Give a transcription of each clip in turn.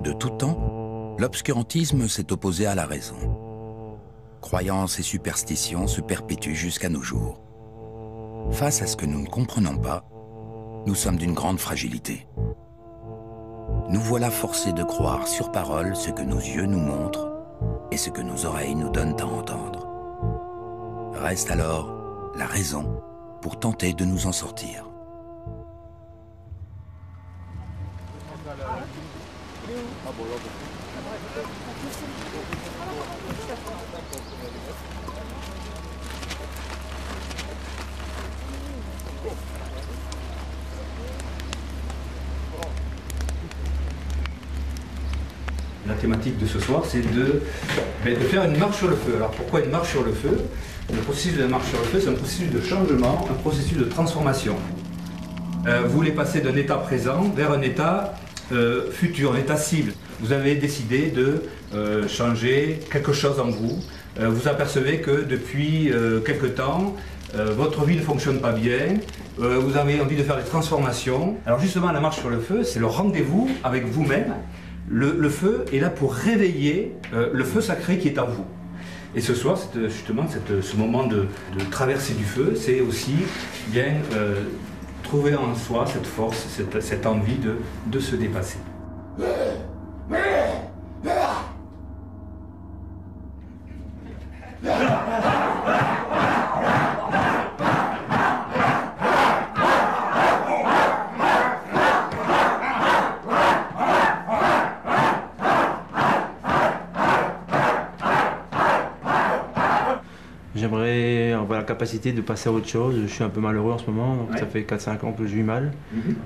De tout temps, l'obscurantisme s'est opposé à la raison. Croyances et superstitions se perpétuent jusqu'à nos jours. Face à ce que nous ne comprenons pas, nous sommes d'une grande fragilité. Nous voilà forcés de croire sur parole ce que nos yeux nous montrent et ce que nos oreilles nous donnent à entendre. Reste alors la raison pour tenter de nous en sortir. La thématique de ce soir, c'est de faire une marche sur le feu. Alors pourquoi une marche sur le feu? Le processus de la marche sur le feu, c'est un processus de changement, un processus de transformation. Vous voulez passer d'un état présent vers un état futur, un état cible. Vous avez décidé de changer quelque chose en vous. Vous apercevez que depuis quelque temps, votre vie ne fonctionne pas bien. Vous avez envie de faire des transformations. Alors justement, la marche sur le feu, c'est le rendez-vous avec vous-même. Le feu est là pour réveiller le feu sacré qui est en vous. Et ce soir, justement, ce moment de traversée du feu, c'est aussi bien trouver en soi cette force, cette envie de se dépasser. J'aimerais avoir la capacité de passer à autre chose. Je suis un peu malheureux en ce moment, donc ouais. Ça fait 4-5 ans que je vis mal.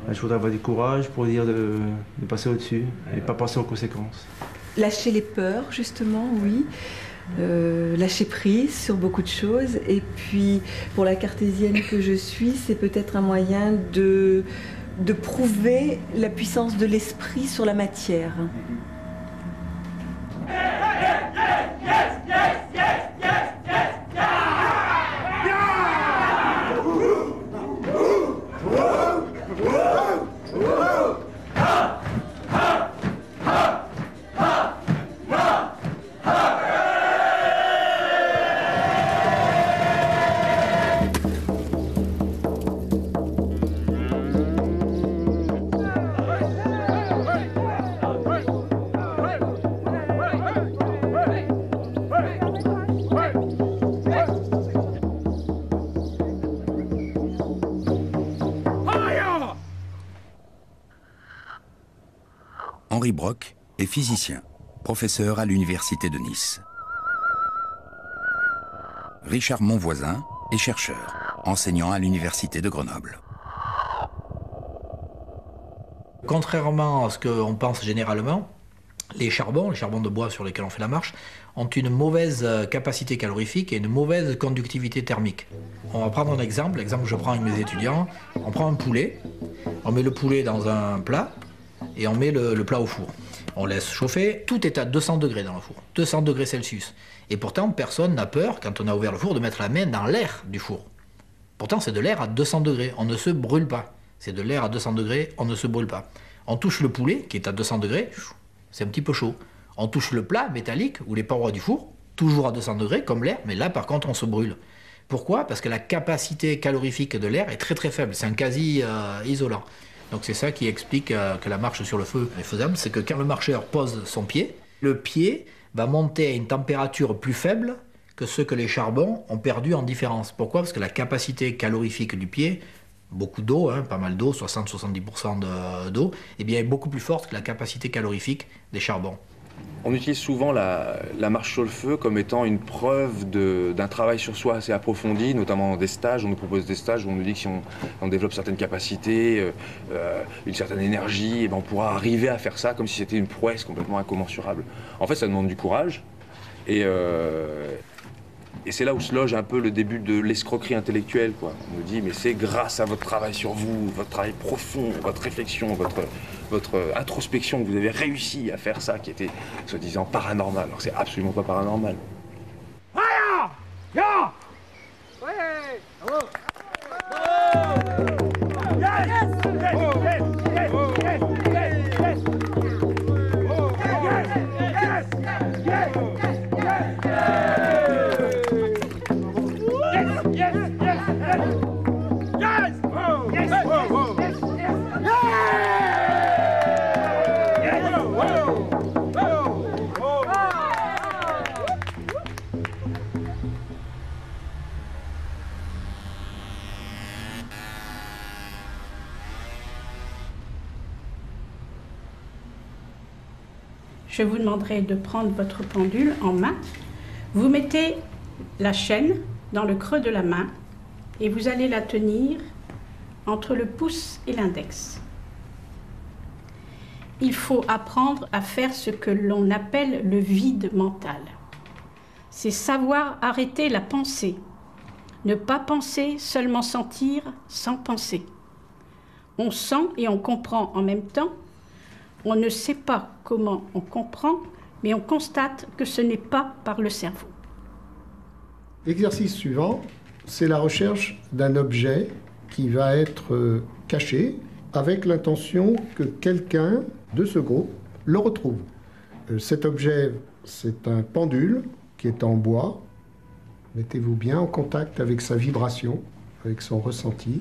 Je voudrais avoir du courage pour dire de passer au-dessus et pas penser aux conséquences. Lâcher les peurs, justement, oui. Lâcher prise sur beaucoup de choses. Et puis, pour la cartésienne que je suis, c'est peut-être un moyen de prouver la puissance de l'esprit sur la matière. Henri Brock est physicien, professeur à l'université de Nice. Richard Monvoisin est chercheur, enseignant à l'université de Grenoble. Contrairement à ce qu'on pense généralement, les charbons de bois sur lesquels on fait la marche, ont une mauvaise capacité calorifique et une mauvaise conductivité thermique. On va prendre un exemple, l'exemple que je prends avec mes étudiants. On prend un poulet, on met le poulet dans un plat et on met le plat au four. On laisse chauffer, tout est à 200 degrés dans le four, 200 degrés Celsius. Et pourtant, personne n'a peur, quand on a ouvert le four, de mettre la main dans l'air du four. Pourtant, c'est de l'air à 200 degrés, on ne se brûle pas. C'est de l'air à 200 degrés, on ne se brûle pas. On touche le poulet, qui est à 200 degrés, c'est un petit peu chaud. On touche le plat métallique, ou les parois du four, toujours à 200 degrés, comme l'air, mais là, par contre, on se brûle. Pourquoi? Parce que la capacité calorifique de l'air est très très faible, c'est un quasi isolant. Donc c'est ça qui explique que la marche sur le feu est faisable, c'est que quand le marcheur pose son pied, le pied va monter à une température plus faible que ce que les charbons ont perdu en différence. Pourquoi? Parce que la capacité calorifique du pied, beaucoup d'eau, hein, pas mal d'eau, 60-70% d'eau, eh bien, est beaucoup plus forte que la capacité calorifique des charbons. On utilise souvent la marche sur le feu comme étant une preuve d'un travail sur soi assez approfondi, notamment dans des stages. On nous propose des stages où on nous dit que si on développe certaines capacités, une certaine énergie, eh ben on pourra arriver à faire ça comme si c'était une prouesse complètement incommensurable. En fait, ça demande du courage et c'est là où se loge un peu le début de l'escroquerie intellectuelle, quoi. On nous dit, mais c'est grâce à votre travail sur vous, votre travail profond, votre réflexion, votre introspection que vous avez réussi à faire ça qui était, soi-disant, paranormal. Alors c'est absolument pas paranormal. Je vous demanderai de prendre votre pendule en main. Vous mettez la chaîne dans le creux de la main et vous allez la tenir entre le pouce et l'index. Il faut apprendre à faire ce que l'on appelle le vide mental. C'est savoir arrêter la pensée. Ne pas penser, seulement sentir sans penser. On sent et on comprend en même temps. On ne sait pas comment on comprend, mais on constate que ce n'est pas par le cerveau. L'exercice suivant, c'est la recherche d'un objet qui va être caché avec l'intention que quelqu'un de ce groupe le retrouve. Cet objet, c'est un pendule qui est en bois. Mettez-vous bien en contact avec sa vibration, avec son ressenti.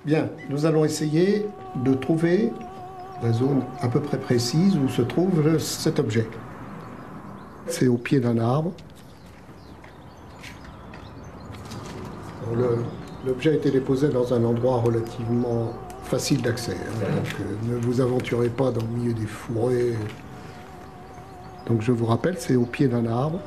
Bien, nous allons essayer de trouver la zone à peu près précise où se trouve cet objet. C'est au pied d'un arbre. L'objet a été déposé dans un endroit relativement facile d'accès. Donc ne vous aventurez pas dans le milieu des fourrés. Donc je vous rappelle, c'est au pied d'un arbre.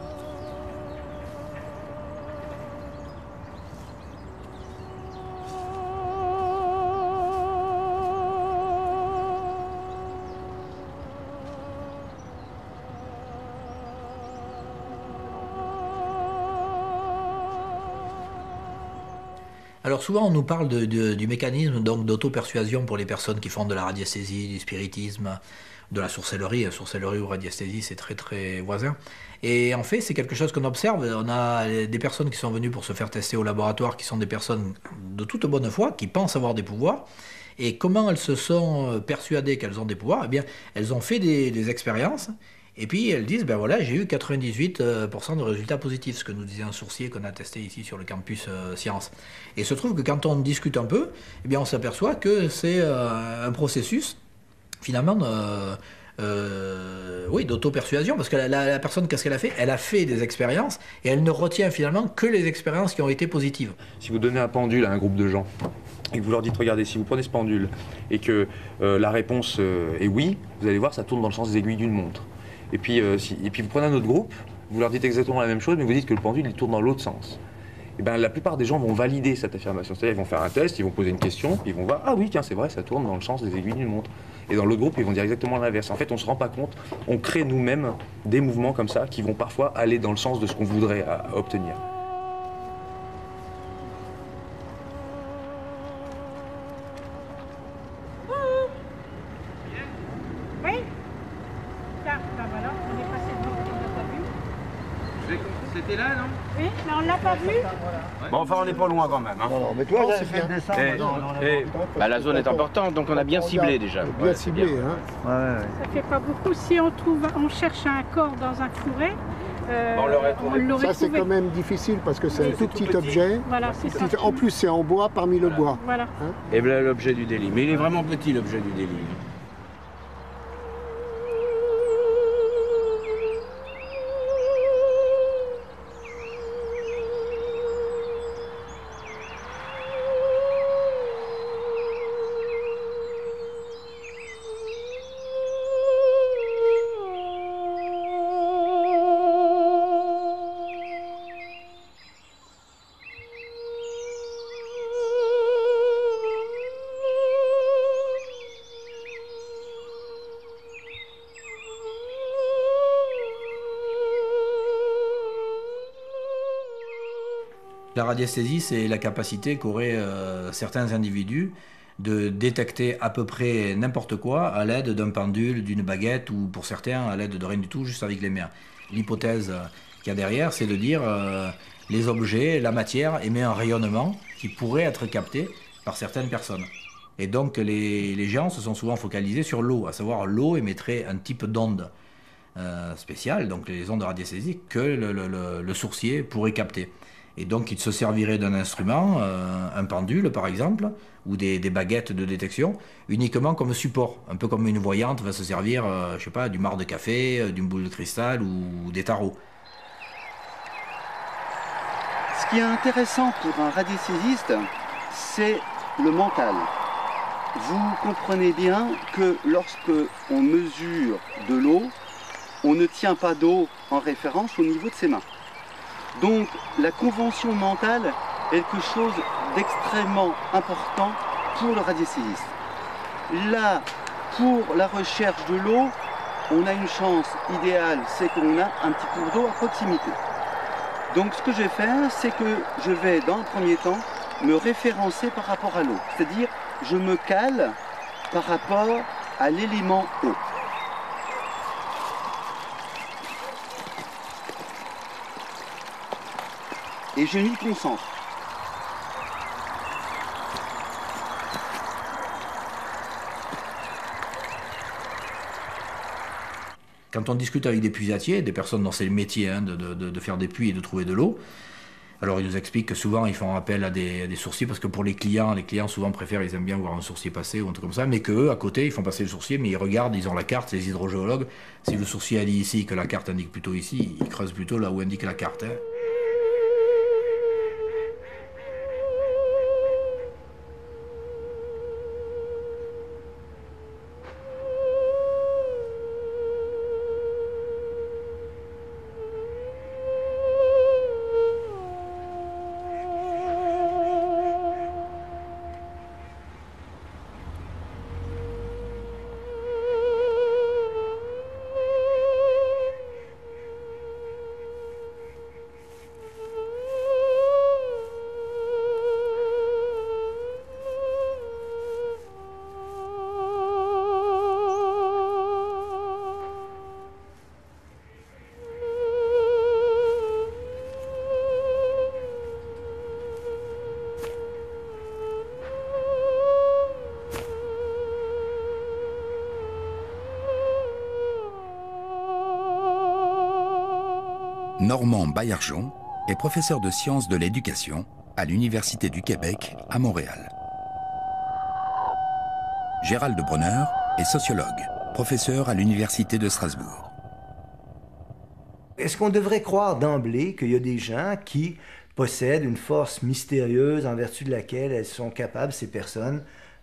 Alors souvent on nous parle du mécanisme d'auto-persuasion pour les personnes qui font de la radiesthésie, du spiritisme, de la sorcellerie. Sorcellerie ou radiesthésie, c'est très très voisin. Et en fait c'est quelque chose qu'on observe. On a des personnes qui sont venues pour se faire tester au laboratoire, qui sont des personnes de toute bonne foi, qui pensent avoir des pouvoirs. Et comment elles se sont persuadées qu'elles ont des pouvoirs? Eh bien elles ont fait des expériences. Et puis elles disent, ben voilà, j'ai eu 98% de résultats positifs, ce que nous disait un sourcier qu'on a testé ici sur le campus Sciences. Et il se trouve que quand on discute un peu, eh bien on s'aperçoit que c'est un processus, finalement, oui, d'auto-persuasion, parce que la personne, qu'est-ce qu'elle a fait? Elle a fait des expériences, et elle ne retient finalement que les expériences qui ont été positives. Si vous donnez un pendule à un groupe de gens, et que vous leur dites, regardez, si vous prenez ce pendule, et que la réponse est oui, vous allez voir, ça tourne dans le sens des aiguilles d'une montre. Et puis vous prenez un autre groupe, vous leur dites exactement la même chose, mais vous dites que le pendule il tourne dans l'autre sens. Et bien la plupart des gens vont valider cette affirmation. C'est-à-dire ils vont faire un test, ils vont poser une question, ils vont voir, ah oui tiens c'est vrai, ça tourne dans le sens des aiguilles d'une montre. Et dans l'autre groupe ils vont dire exactement l'inverse. En fait on ne se rend pas compte, on crée nous-mêmes des mouvements comme ça qui vont parfois aller dans le sens de ce qu'on voudrait obtenir. C'était là, non? Oui, mais on ne l'a pas vu. Bon, enfin, on n'est pas loin quand même. Hein. Non, mais toi, c'est fait descendre. Bah, la zone est importante, donc on a bien ciblé déjà. Bien ciblé, hein. Ça fait pas beaucoup. Si on cherche un corps dans un fourré, on l'aurait trouvé. Ça, c'est quand même difficile parce que c'est un tout petit objet. Voilà, c'est ça. En plus, c'est en bois parmi le bois. Voilà. Hein? Et voilà l'objet du délit. Mais il est vraiment petit, l'objet du délit. La radiesthésie, c'est la capacité qu'auraient certains individus de détecter à peu près n'importe quoi à l'aide d'un pendule, d'une baguette ou pour certains à l'aide de rien du tout, juste avec les mains. L'hypothèse qu'il y a derrière, c'est de dire les objets, la matière émet un rayonnement qui pourrait être capté par certaines personnes. Et donc les gens se sont souvent focalisés sur l'eau, à savoir l'eau émettrait un type d'onde spéciale, donc les ondes radiesthésiques, que le sourcier pourrait capter. Et donc il se servirait d'un instrument, un pendule par exemple, ou des baguettes de détection, uniquement comme support, un peu comme une voyante va se servir, je sais pas, du marc de café, d'une boule de cristal ou des tarots. Ce qui est intéressant pour un radiesthésiste, c'est le mental. Vous comprenez bien que lorsque on mesure de l'eau, on ne tient pas d'eau en référence au niveau de ses mains. Donc la convention mentale est quelque chose d'extrêmement important pour le radiesthésiste. Là, pour la recherche de l'eau, on a une chance idéale, c'est qu'on a un petit cours d'eau à proximité. Donc ce que je vais faire, c'est que je vais dans un premier temps me référencer par rapport à l'eau. C'est-à-dire, je me cale par rapport à l'élément eau. Et je m'y concentre. Quand on discute avec des puisatiers, des personnes dont c'est le métier de faire des puits et de trouver de l'eau, alors ils nous expliquent que souvent ils font appel à des sourciers parce que pour les clients souvent préfèrent, ils aiment bien voir un sourcier passer ou un truc comme ça, mais qu'eux à côté ils font passer le sourcier, mais ils regardent, ils ont la carte, c'est les hydrogéologues, si le sourcier a dit ici que la carte indique plutôt ici, ils creusent plutôt là où indique la carte. Hein. Normand Baillargeon est professeur de sciences de l'éducation à l'Université du Québec à Montréal. Gérald Bronner est sociologue, professeur à l'Université de Strasbourg. Est-ce qu'on devrait croire d'emblée qu'il y a des gens qui possèdent une force mystérieuse en vertu de laquelle elles sont capables, ces personnes,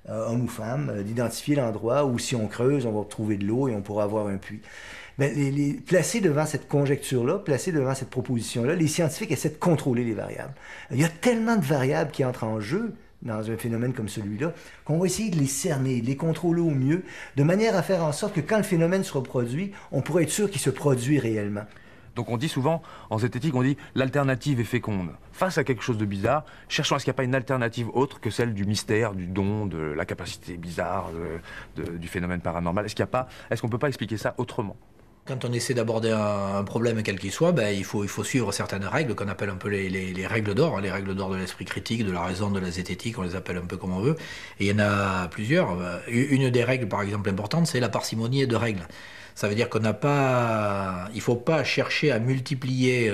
hommes ou femmes, d'identifier l'endroit où si on creuse, on va trouver de l'eau et on pourra avoir un puits? Ben, placés devant cette conjecture-là, placés devant cette proposition-là, les scientifiques essaient de contrôler les variables. Il y a tellement de variables qui entrent en jeu dans un phénomène comme celui-là, qu'on va essayer de les cerner, de les contrôler au mieux, de manière à faire en sorte que quand le phénomène se reproduit, on pourrait être sûr qu'il se produit réellement. Donc on dit souvent, en zététique, on dit l'alternative est féconde. Face à quelque chose de bizarre, cherchons à ce qu'il n'y a pas une alternative autre que celle du mystère, du don, de la capacité bizarre, du phénomène paranormal. Est-ce qu'on ne peut pas expliquer ça autrement ? Quand on essaie d'aborder un problème quel qu'il soit, ben, il faut suivre certaines règles qu'on appelle un peu les règles d'or, hein, les règles d'or de l'esprit critique, de la raison, de la zététique, on les appelle un peu comme on veut. Et il y en a plusieurs. Une des règles, par exemple, importante, c'est la parcimonie de règles. Ça veut dire il ne faut pas chercher à multiplier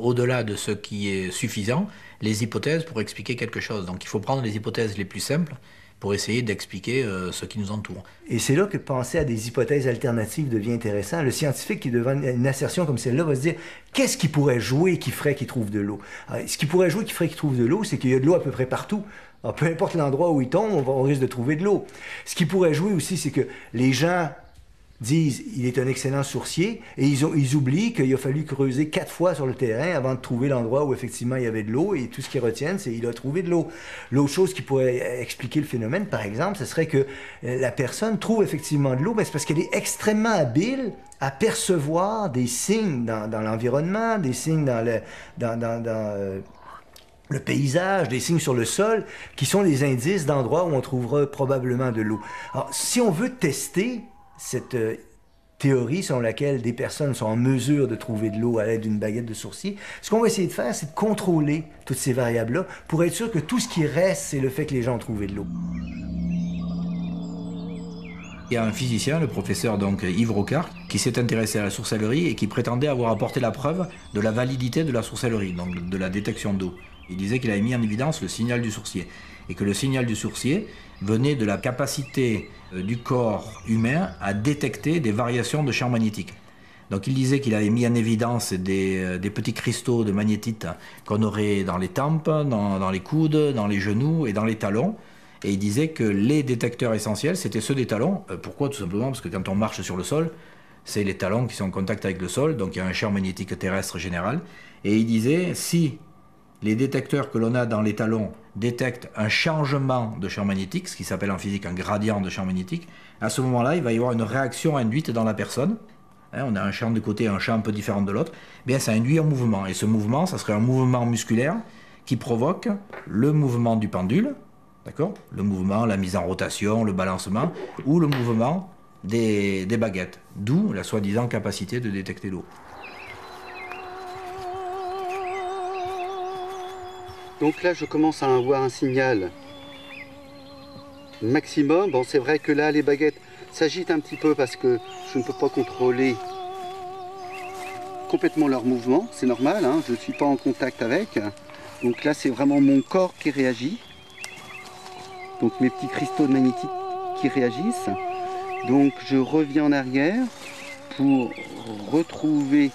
au-delà de ce qui est suffisant les hypothèses pour expliquer quelque chose. Donc il faut prendre les hypothèses les plus simples pour essayer d'expliquer ce qui nous entoure. Et c'est là que penser à des hypothèses alternatives devient intéressant. Le scientifique qui devant une assertion comme celle-là va se dire qu'est-ce qui pourrait jouer qui ferait qu'il trouve de l'eau? Ce qui pourrait jouer qui ferait qu'il trouve de l'eau, c'est qu'il y a de l'eau à peu près partout. Alors, peu importe l'endroit où il tombe, on risque de trouver de l'eau. Ce qui pourrait jouer aussi, c'est que les gens disent il est un excellent sourcier et ils oublient qu'il a fallu creuser 4 fois sur le terrain avant de trouver l'endroit où effectivement il y avait de l'eau et tout ce qu'ils retiennent c'est qu'il a trouvé de l'eau. L'autre chose qui pourrait expliquer le phénomène par exemple, ce serait que la personne trouve effectivement de l'eau, mais c'est parce qu'elle est extrêmement habile à percevoir des signes dans l'environnement, des signes dans le paysage, des signes sur le sol, qui sont des indices d'endroits où on trouvera probablement de l'eau. Alors, si on veut tester cette théorie selon laquelle des personnes sont en mesure de trouver de l'eau à l'aide d'une baguette de sourcier. Ce qu'on va essayer de faire, c'est de contrôler toutes ces variables-là pour être sûr que tout ce qui reste, c'est le fait que les gens ont trouvé de l'eau. Il y a un physicien, le professeur donc Yves Rocard, qui s'est intéressé à la sorcellerie et qui prétendait avoir apporté la preuve de la validité de la sorcellerie, donc de la détection d'eau. Il disait qu'il avait mis en évidence le signal du sourcier et que le signal du sourcier venait de la capacité du corps humain à détecter des variations de champ magnétique. Donc il disait qu'il avait mis en évidence des petits cristaux de magnétite qu'on aurait dans les tempes, dans les coudes, dans les genoux et dans les talons. Et il disait que les détecteurs essentiels, c'était ceux des talons. Pourquoi? Tout simplement parce que quand on marche sur le sol, c'est les talons qui sont en contact avec le sol, donc il y a un champ magnétique terrestre général. Et il disait, si les détecteurs que l'on a dans les talons détectent un changement de champ magnétique, ce qui s'appelle en physique un gradient de champ magnétique, à ce moment-là, il va y avoir une réaction induite dans la personne. On a un champ de côté et un champ un peu différent de l'autre. Bien, ça induit un mouvement. Et ce mouvement, ça serait un mouvement musculaire qui provoque le mouvement du pendule, d'accord? Le mouvement, la mise en rotation, le balancement, ou le mouvement des baguettes. D'où la soi-disant capacité de détecter l'eau. Donc là, je commence à avoir un signal maximum. Bon, c'est vrai que là, les baguettes s'agitent un petit peu parce que je ne peux pas contrôler complètement leur mouvement. C'est normal, hein, je ne suis pas en contact avec. Donc là, c'est vraiment mon corps qui réagit. Donc mes petits cristaux magnétiques qui réagissent. Donc je reviens en arrière pour retrouver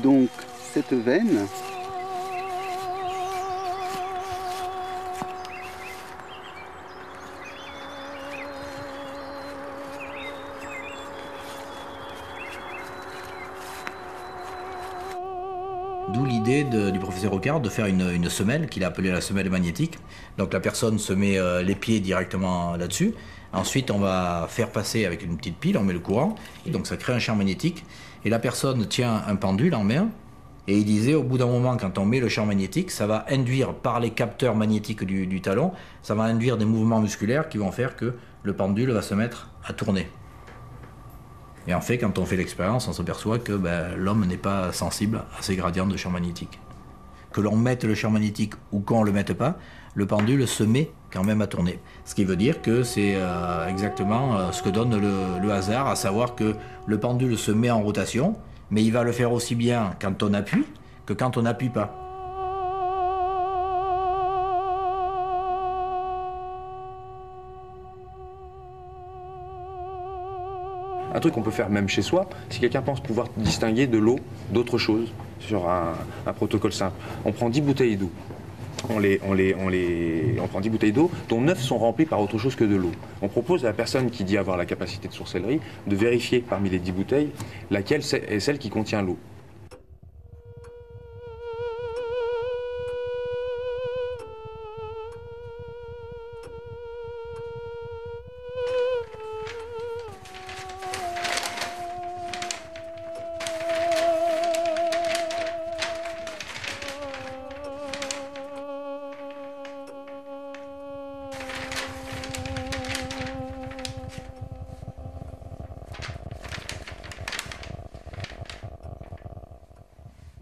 donc cette veine. D'où l'idée du professeur Rocard de faire une semelle qu'il a appelée la semelle magnétique. Donc la personne se met les pieds directement là-dessus. Ensuite, on va faire passer avec une petite pile, on met le courant, et donc ça crée un champ magnétique. Et la personne tient un pendule en main, et il disait au bout d'un moment, quand on met le champ magnétique, ça va induire par les capteurs magnétiques du talon, ça va induire des mouvements musculaires qui vont faire que le pendule va se mettre à tourner. Et en fait, quand on fait l'expérience, on s'aperçoit que l'homme n'est pas sensible à ces gradients de champ magnétique. Que l'on mette le champ magnétique ou qu'on ne le mette pas, le pendule se met quand même à tourner. Ce qui veut dire que c'est exactement ce que donne le hasard, à savoir que le pendule se met en rotation, mais il va le faire aussi bien quand on appuie que quand on n'appuie pas. Un truc qu'on peut faire même chez soi, si quelqu'un pense pouvoir distinguer de l'eau d'autre chose sur un protocole simple. On prend 10 bouteilles d'eau. On prend 10 bouteilles d'eau, dont 9 sont remplies par autre chose que de l'eau. On propose à la personne qui dit avoir la capacité de sorcellerie de vérifier parmi les 10 bouteilles laquelle est celle qui contient l'eau.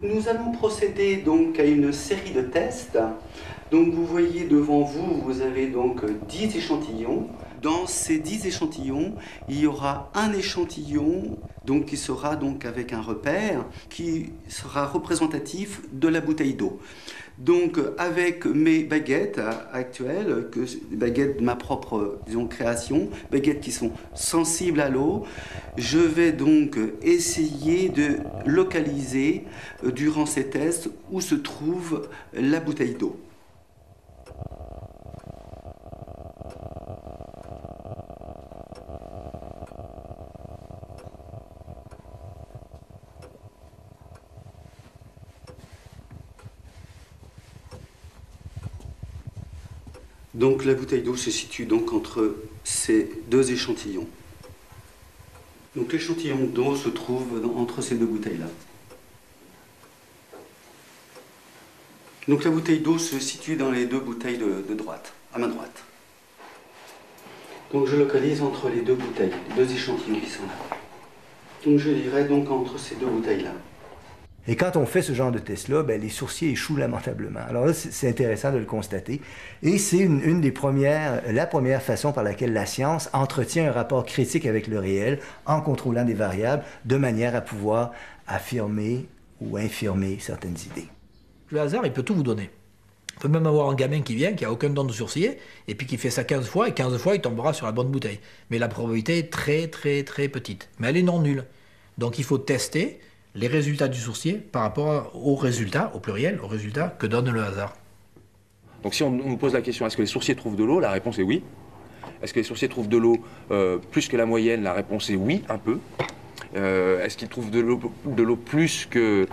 Nous allons procéder donc à une série de tests. Donc vous voyez devant vous, vous avez donc 10 échantillons. Dans ces 10 échantillons, il y aura un échantillon donc, qui sera donc avec un repère qui sera représentatif de la bouteille d'eau. Donc avec mes baguettes actuelles, baguettes de ma propre création, baguettes qui sont sensibles à l'eau, je vais donc essayer de localiser durant ces tests où se trouve la bouteille d'eau. Donc la bouteille d'eau se situe donc entre ces deux échantillons. Donc l'échantillon d'eau se trouve entre ces deux bouteilles-là. Donc la bouteille d'eau se situe dans les deux bouteilles de droite, à ma droite. Donc je localise entre les deux bouteilles, les deux échantillons qui sont là. Donc je lirai donc entre ces deux bouteilles-là. Et quand on fait ce genre de test-là, ben, les sourciers échouent lamentablement. Alors là, c'est intéressant de le constater. Et c'est une des premières, la première façon par laquelle la science entretient un rapport critique avec le réel en contrôlant des variables de manière à pouvoir affirmer ou infirmer certaines idées. Le hasard, il peut tout vous donner. On peut même avoir un gamin qui vient, qui n'a aucun don de sourcier, et puis qui fait ça 15 fois, et 15 fois, il tombera sur la bonne bouteille. Mais la probabilité est très, très, très petite. Mais elle est non nulle. Donc il faut tester les résultats du sourcier par rapport aux résultats, au pluriel, aux résultats que donne le hasard. Donc si on nous pose la question, est-ce que les sourciers trouvent de l'eau? La réponse est oui. Est-ce que les sourciers trouvent de l'eau plus que la moyenne? La réponse est oui, un peu. Est-ce qu'ils trouvent de l'eau plus que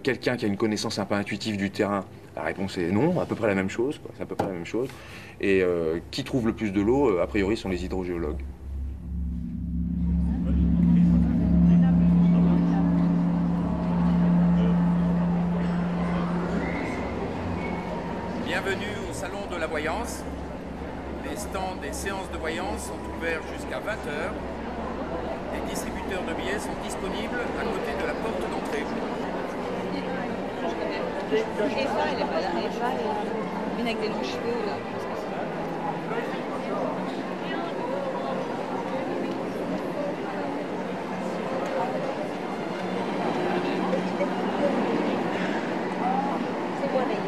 quelqu'un qui a une connaissance un peu intuitive du terrain? La réponse est non, à peu près la même chose. C'est à peu près la même chose. Et qui trouve le plus de l'eau, a priori, sont les hydrogéologues. Bienvenue au Salon de la Voyance. Les stands des séances de voyance sont ouverts jusqu'à 20h. Les distributeurs de billets sont disponibles à côté de la porte d'entrée. Eva, elle est pas là. Eva, une avec des longs cheveux, là. C'est quoi, d'ailleurs?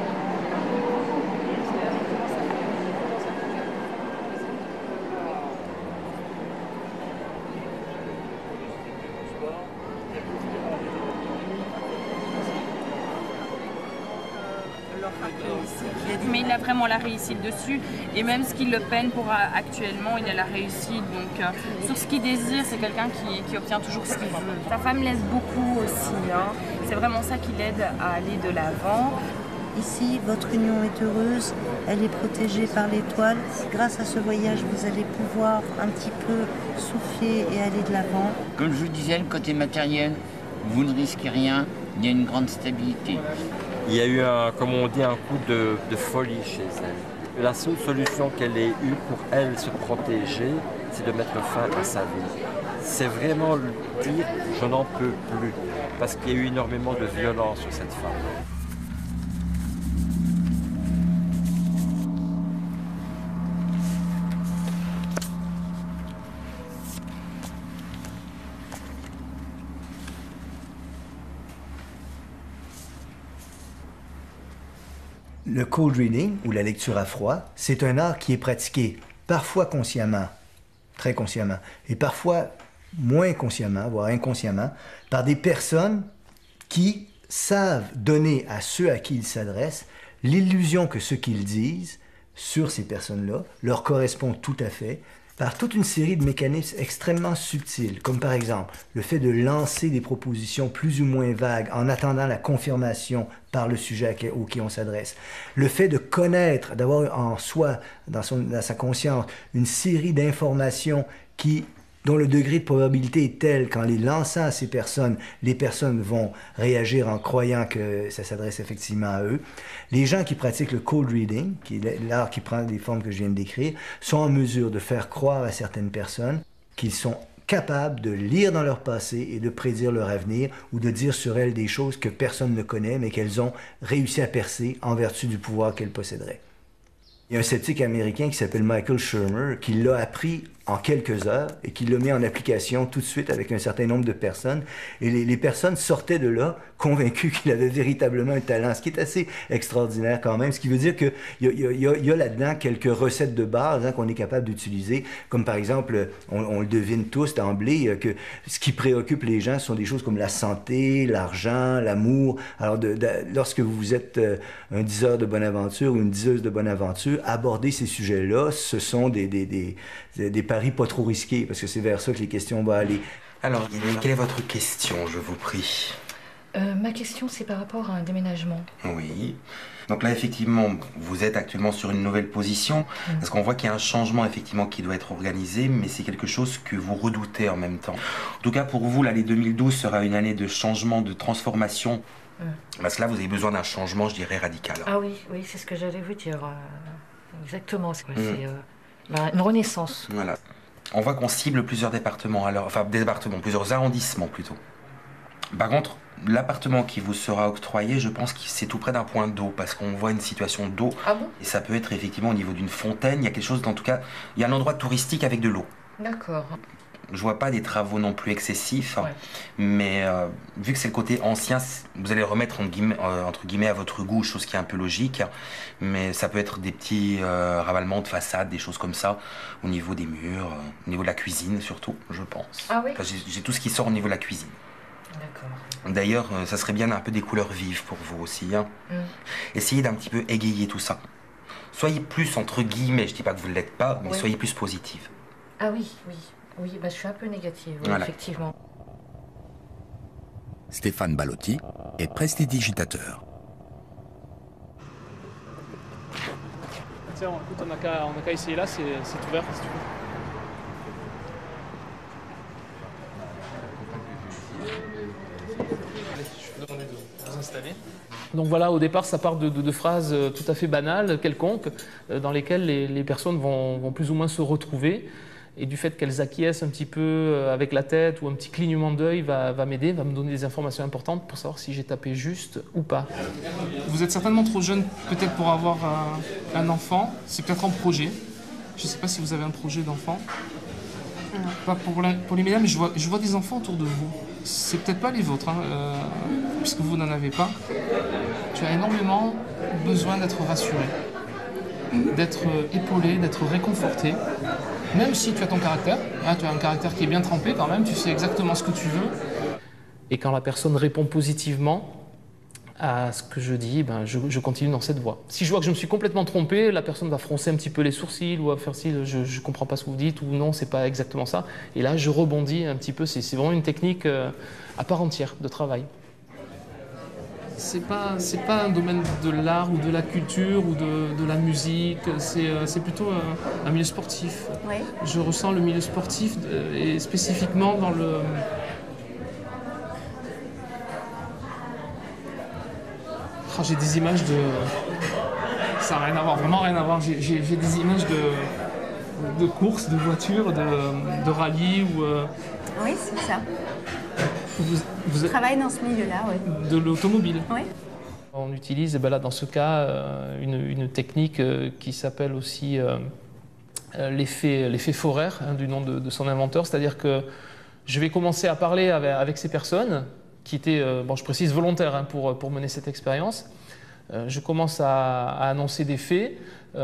Mais il a vraiment la réussite dessus, et même ce qui le peine pour actuellement, il a la réussite. Donc sur ce qu'il désire, c'est quelqu'un qui obtient toujours ce qu'il veut. Sa femme laisse beaucoup aussi, hein. C'est vraiment ça qui l'aide à aller de l'avant. Ici, votre union est heureuse, elle est protégée par l'étoile. Grâce à ce voyage, vous allez pouvoir un petit peu souffler et aller de l'avant. Comme je vous disais, le côté matériel, vous ne risquez rien, il y a une grande stabilité. Il y a eu, comme on dit, un coup de folie chez elle. La seule solution qu'elle ait eue pour elle se protéger, c'est de mettre fin à sa vie. C'est vraiment le dire « je n'en peux plus », parce qu'il y a eu énormément de violence sur cette femme. Le cold reading, ou la lecture à froid, c'est un art qui est pratiqué parfois consciemment, très consciemment, et parfois moins consciemment, voire inconsciemment, par des personnes qui savent donner à ceux à qui ils s'adressent l'illusion que ce qu'ils disent sur ces personnes-là leur correspond tout à fait, par toute une série de mécanismes extrêmement subtils, comme par exemple le fait de lancer des propositions plus ou moins vagues en attendant la confirmation par le sujet auquel on s'adresse, le fait de connaître, d'avoir en soi, dans sa conscience, une série d'informations dont le degré de probabilité est tel qu'en les lançant à ces personnes, les personnes vont réagir en croyant que ça s'adresse effectivement à eux. Les gens qui pratiquent le cold reading, qui est l'art qui prend des formes que je viens de décrire, sont en mesure de faire croire à certaines personnes qu'ils sont capables de lire dans leur passé et de prédire leur avenir ou de dire sur elles des choses que personne ne connaît mais qu'elles ont réussi à percer en vertu du pouvoir qu'elles posséderaient. Il y a un sceptique américain qui s'appelle Michael Shermer qui l'a appris en quelques heures et qui l'a mis en application tout de suite avec un certain nombre de personnes. Et les personnes sortaient de là convaincues qu'il avait véritablement un talent, ce qui est assez extraordinaire quand même. Ce qui veut dire qu'il y a là-dedans quelques recettes de base qu'on est capable d'utiliser, comme par exemple, on le devine tous d'emblée, que ce qui préoccupe les gens sont des choses comme la santé, l'argent, l'amour. Alors lorsque vous êtes un diseur de bonne aventure ou une diseuse de bonne aventure, aborder ces sujets-là, ce sont des paris pas trop risqués, parce que c'est vers ça que les questions vont aller. Alors, quelle est votre question, je vous prie? Ma question, c'est par rapport à un déménagement. Oui. Donc là, effectivement, vous êtes actuellement sur une nouvelle position, parce qu'on voit qu'il y a un changement, effectivement, qui doit être organisé, mais c'est quelque chose que vous redoutez en même temps. En tout cas, pour vous, l'année 2012 sera une année de changement, de transformation, parce que là, vous avez besoin d'un changement, je dirais, radical. Ah oui, oui, c'est ce que j'allais vous dire. Exactement, c'est une renaissance. Voilà. On voit qu'on cible plusieurs départements, plusieurs arrondissements plutôt. Par contre, l'appartement qui vous sera octroyé, je pense que c'est tout près d'un point d'eau, parce qu'on voit une situation d'eau. Ah bon? Et ça peut être effectivement au niveau d'une fontaine, il y a quelque chose, en tout cas, il y a un endroit touristique avec de l'eau. D'accord. Je vois pas des travaux non plus excessifs, mais vu que c'est le côté ancien, vous allez le remettre entre guillemets à votre goût, chose qui est un peu logique, mais ça peut être des petits ravalements de façade, des choses comme ça, au niveau des murs, au niveau de la cuisine surtout, je pense. Ah oui? Enfin, j'ai tout ce qui sort au niveau de la cuisine. D'accord. D'ailleurs, ça serait bien un peu des couleurs vives pour vous aussi. Essayez d'un petit peu égayer tout ça. Soyez plus, entre guillemets, je dis pas que vous ne l'êtes pas, mais soyez plus positive. Ah oui, oui. Oui, bah, je suis un peu négative, Voilà. effectivement. Stéphane Ballotti est prestidigitateur. Tiens, écoute, on n'a qu'à essayer là, c'est ouvert si tu veux. Allez, je vais demander de vous installer. Donc voilà, au départ, ça part de phrases tout à fait banales, quelconques, dans lesquelles les personnes vont plus ou moins se retrouver. Et du fait qu'elles acquiescent un petit peu avec la tête ou un petit clignement d'œil va m'aider, va me donner des informations importantes pour savoir si j'ai tapé juste ou pas. Vous êtes certainement trop jeune peut-être pour avoir un enfant, c'est peut-être en projet. Je ne sais pas si vous avez un projet d'enfant. Pas pour l'immédiat, mais je vois des enfants autour de vous. C'est peut-être pas les vôtres, puisque vous n'en avez pas. Tu as énormément besoin d'être rassuré, d'être épaulé, d'être réconforté. Même si tu as ton caractère, tu as un caractère qui est bien trempé quand même, tu sais exactement ce que tu veux. Et quand la personne répond positivement à ce que je dis, je continue dans cette voie. Si je vois que je me suis complètement trompé, la personne va froncer un petit peu les sourcils ou va faire si je ne comprends pas ce que vous dites ou non, c'est pas exactement ça. Et là, je rebondis un petit peu. C'est vraiment une technique à part entière de travail. C'est pas un domaine de l'art ou de la culture ou de la musique, c'est plutôt un milieu sportif. Oui. Je ressens le milieu sportif et spécifiquement dans le... Oh, j'ai des images de... Ça n'a rien à voir, vraiment rien à voir. J'ai des images de courses, de voitures, de rallye ou... Oui, c'est ça. Vous travaillez dans ce milieu-là, oui. De l'automobile. Oui. On utilise là, dans ce cas une technique qui s'appelle aussi l'effet Forer, du nom de son inventeur, c'est-à-dire que je vais commencer à parler avec ces personnes qui étaient, je précise, volontaires pour mener cette expérience. Je commence à annoncer des faits,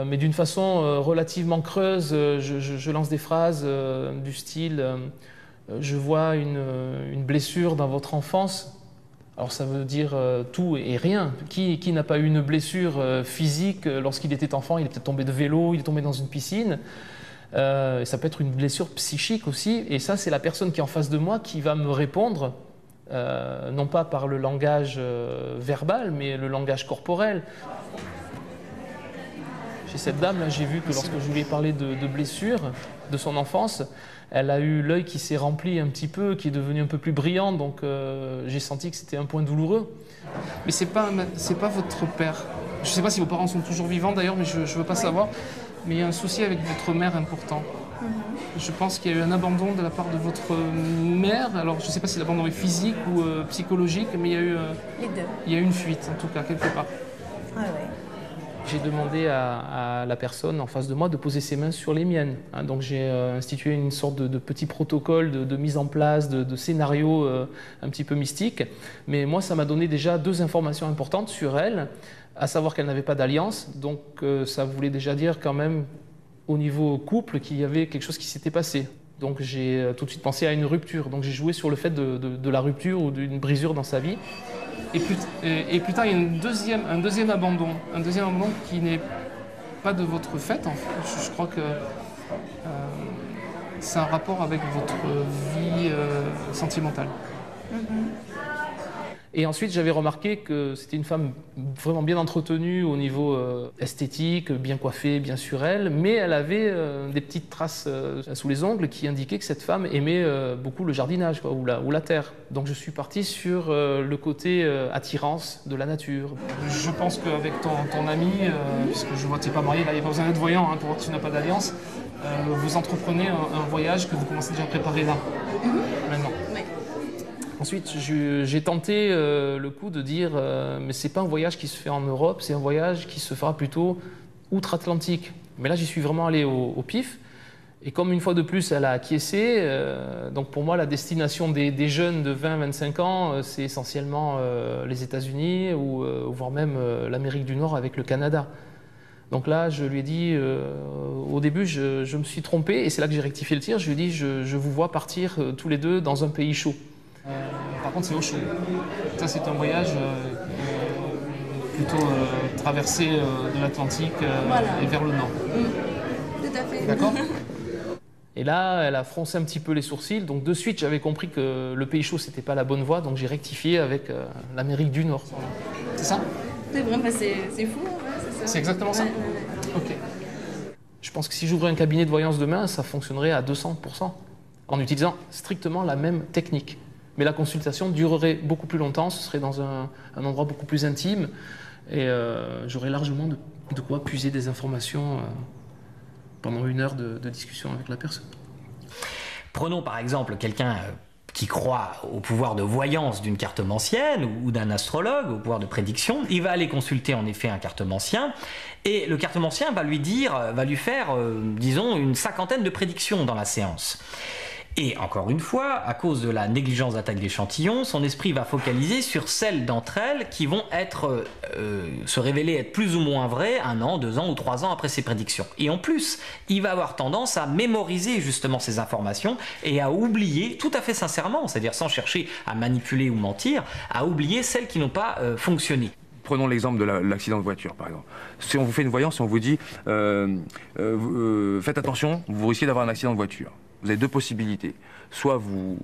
mais d'une façon relativement creuse. Je lance des phrases du style je vois une blessure dans votre enfance. Alors ça veut dire tout et rien. Qui n'a pas eu une blessure physique lorsqu'il était enfant? Il est peut-être tombé de vélo, il est tombé dans une piscine. Ça peut être une blessure psychique aussi. Et ça, c'est la personne qui est en face de moi qui va me répondre, non pas par le langage verbal, mais le langage corporel. Chez cette dame, là, j'ai vu que lorsque je lui ai parlé de blessures de son enfance, elle a eu l'œil qui s'est rempli un petit peu, qui est devenu un peu plus brillant, donc j'ai senti que c'était un point douloureux. Mais c'est pas votre père. Je ne sais pas si vos parents sont toujours vivants d'ailleurs, mais je ne veux pas savoir. Mais il y a un souci avec votre mère important. Je pense qu'il y a eu un abandon de la part de votre mère. Alors je ne sais pas si l'abandon est physique ou psychologique, mais il y a eu, les deux. Il y a eu une fuite en tout cas, quelque part. Ah ouais. J'ai demandé à la personne en face de moi de poser ses mains sur les miennes. Donc j'ai institué une sorte de petit protocole de mise en place, de scénario un petit peu mystique. Mais moi, ça m'a donné déjà 2 informations importantes sur elle, à savoir qu'elle n'avait pas d'alliance. Donc ça voulait déjà dire quand même au niveau couple qu'il y avait quelque chose qui s'était passé. Donc j'ai tout de suite pensé à une rupture. Donc j'ai joué sur le fait de la rupture ou d'une brisure dans sa vie. Et plus tard, il y a un deuxième abandon qui n'est pas de votre fait. En fait. Je crois que c'est un rapport avec votre vie sentimentale. Et ensuite, j'avais remarqué que c'était une femme vraiment bien entretenue au niveau esthétique, bien coiffée, bien sur elle, mais elle avait des petites traces sous les ongles qui indiquaient que cette femme aimait beaucoup le jardinage ou la terre. Donc je suis parti sur le côté attirance de la nature. Je pense qu'avec ton ami, puisque je vois que tu n'es pas marié, là il n'y a pas besoin d'être voyant pour voir que tu n'as pas d'alliance, vous entreprenez un voyage que vous commencez déjà à préparer là, maintenant. Oui. Ensuite, j'ai tenté le coup de dire mais c'est pas un voyage qui se fait en Europe, c'est un voyage qui se fera plutôt outre-Atlantique. Mais là, j'y suis vraiment allé au pif. Et comme une fois de plus, elle a acquiescé, donc pour moi, la destination des jeunes de 20-25 ans, c'est essentiellement les États-Unis ou voire même l'Amérique du Nord avec le Canada. Donc là, je lui ai dit, au début, je me suis trompé, et c'est là que j'ai rectifié le tir. Je lui ai dit, je vous vois partir tous les deux dans un pays chaud. Par contre, c'est au chaud. Ça, c'est un voyage plutôt traversé de l'Atlantique et vers le nord. Tout à fait. D'accord. Et là, elle a froncé un petit peu les sourcils. Donc de suite, j'avais compris que le pays chaud, c'était pas la bonne voie. Donc j'ai rectifié avec l'Amérique du Nord. C'est ça? C'est vrai, c'est fou. C'est ça. C'est exactement ça. Ok. Je pense que si j'ouvrais un cabinet de voyance demain, ça fonctionnerait à 200%, en utilisant strictement la même technique. Mais la consultation durerait beaucoup plus longtemps, ce serait dans un endroit beaucoup plus intime, et j'aurais largement de quoi puiser des informations pendant 1 heure de discussion avec la personne. Prenons par exemple quelqu'un qui croit au pouvoir de voyance d'une cartomancienne ou d'un astrologue, au pouvoir de prédiction. Il va aller consulter en effet un cartomancien, et le cartomancien va lui faire, disons, une 50aine de prédictions dans la séance. Et encore une fois, à cause de la négligence d'attaque d'échantillons, son esprit va focaliser sur celles d'entre elles qui vont se révéler être plus ou moins vraies 1 an, 2 ans ou 3 ans après ses prédictions. Et en plus, il va avoir tendance à mémoriser justement ces informations et à oublier, tout à fait sincèrement, c'est-à-dire sans chercher à manipuler ou mentir, à oublier celles qui n'ont pas fonctionné. Prenons l'exemple de l'accident de voiture, par exemple. Si on vous fait une voyance, si on vous dit faites attention, vous risquez d'avoir un accident de voiture. Vous avez 2 possibilités. Soit vous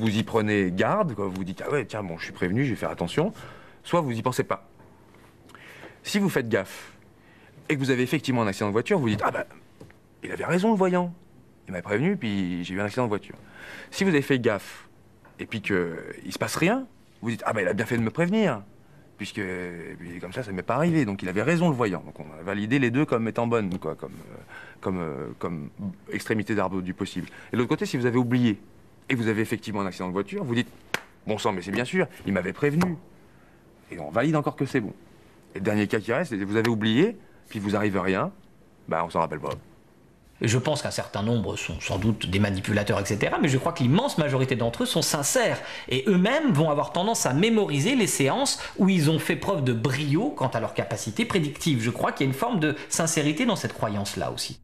y prenez garde, quoi, vous dites ah ouais, tiens, bon, je suis prévenu, je vais faire attention. Soit vous n'y pensez pas. Si vous faites gaffe et que vous avez effectivement un accident de voiture, vous dites ah ben, il avait raison le voyant. Il m'avait prévenu, puis j'ai eu un accident de voiture. Si vous avez fait gaffe et puis qu'il ne se passe rien, vous dites ah ben, il a bien fait de me prévenir. Puisque comme ça ne m'est pas arrivé. Donc il avait raison le voyant. Donc on a validé les 2 comme étant bonnes, quoi, comme extrémité d'arbre du possible. Et de l'autre côté, si vous avez oublié et que vous avez effectivement un accident de voiture, vous dites bon sang, mais c'est bien sûr, il m'avait prévenu. Et on valide encore que c'est bon. Et le dernier cas qui reste, c'est que vous avez oublié, puis vous arrive rien, ben on s'en rappelle pas. Je pense qu'un certain nombre sont sans doute des manipulateurs, etc. Mais je crois que l'immense majorité d'entre eux sont sincères. Et eux-mêmes vont avoir tendance à mémoriser les séances où ils ont fait preuve de brio quant à leur capacité prédictive. Je crois qu'il y a une forme de sincérité dans cette croyance-là aussi.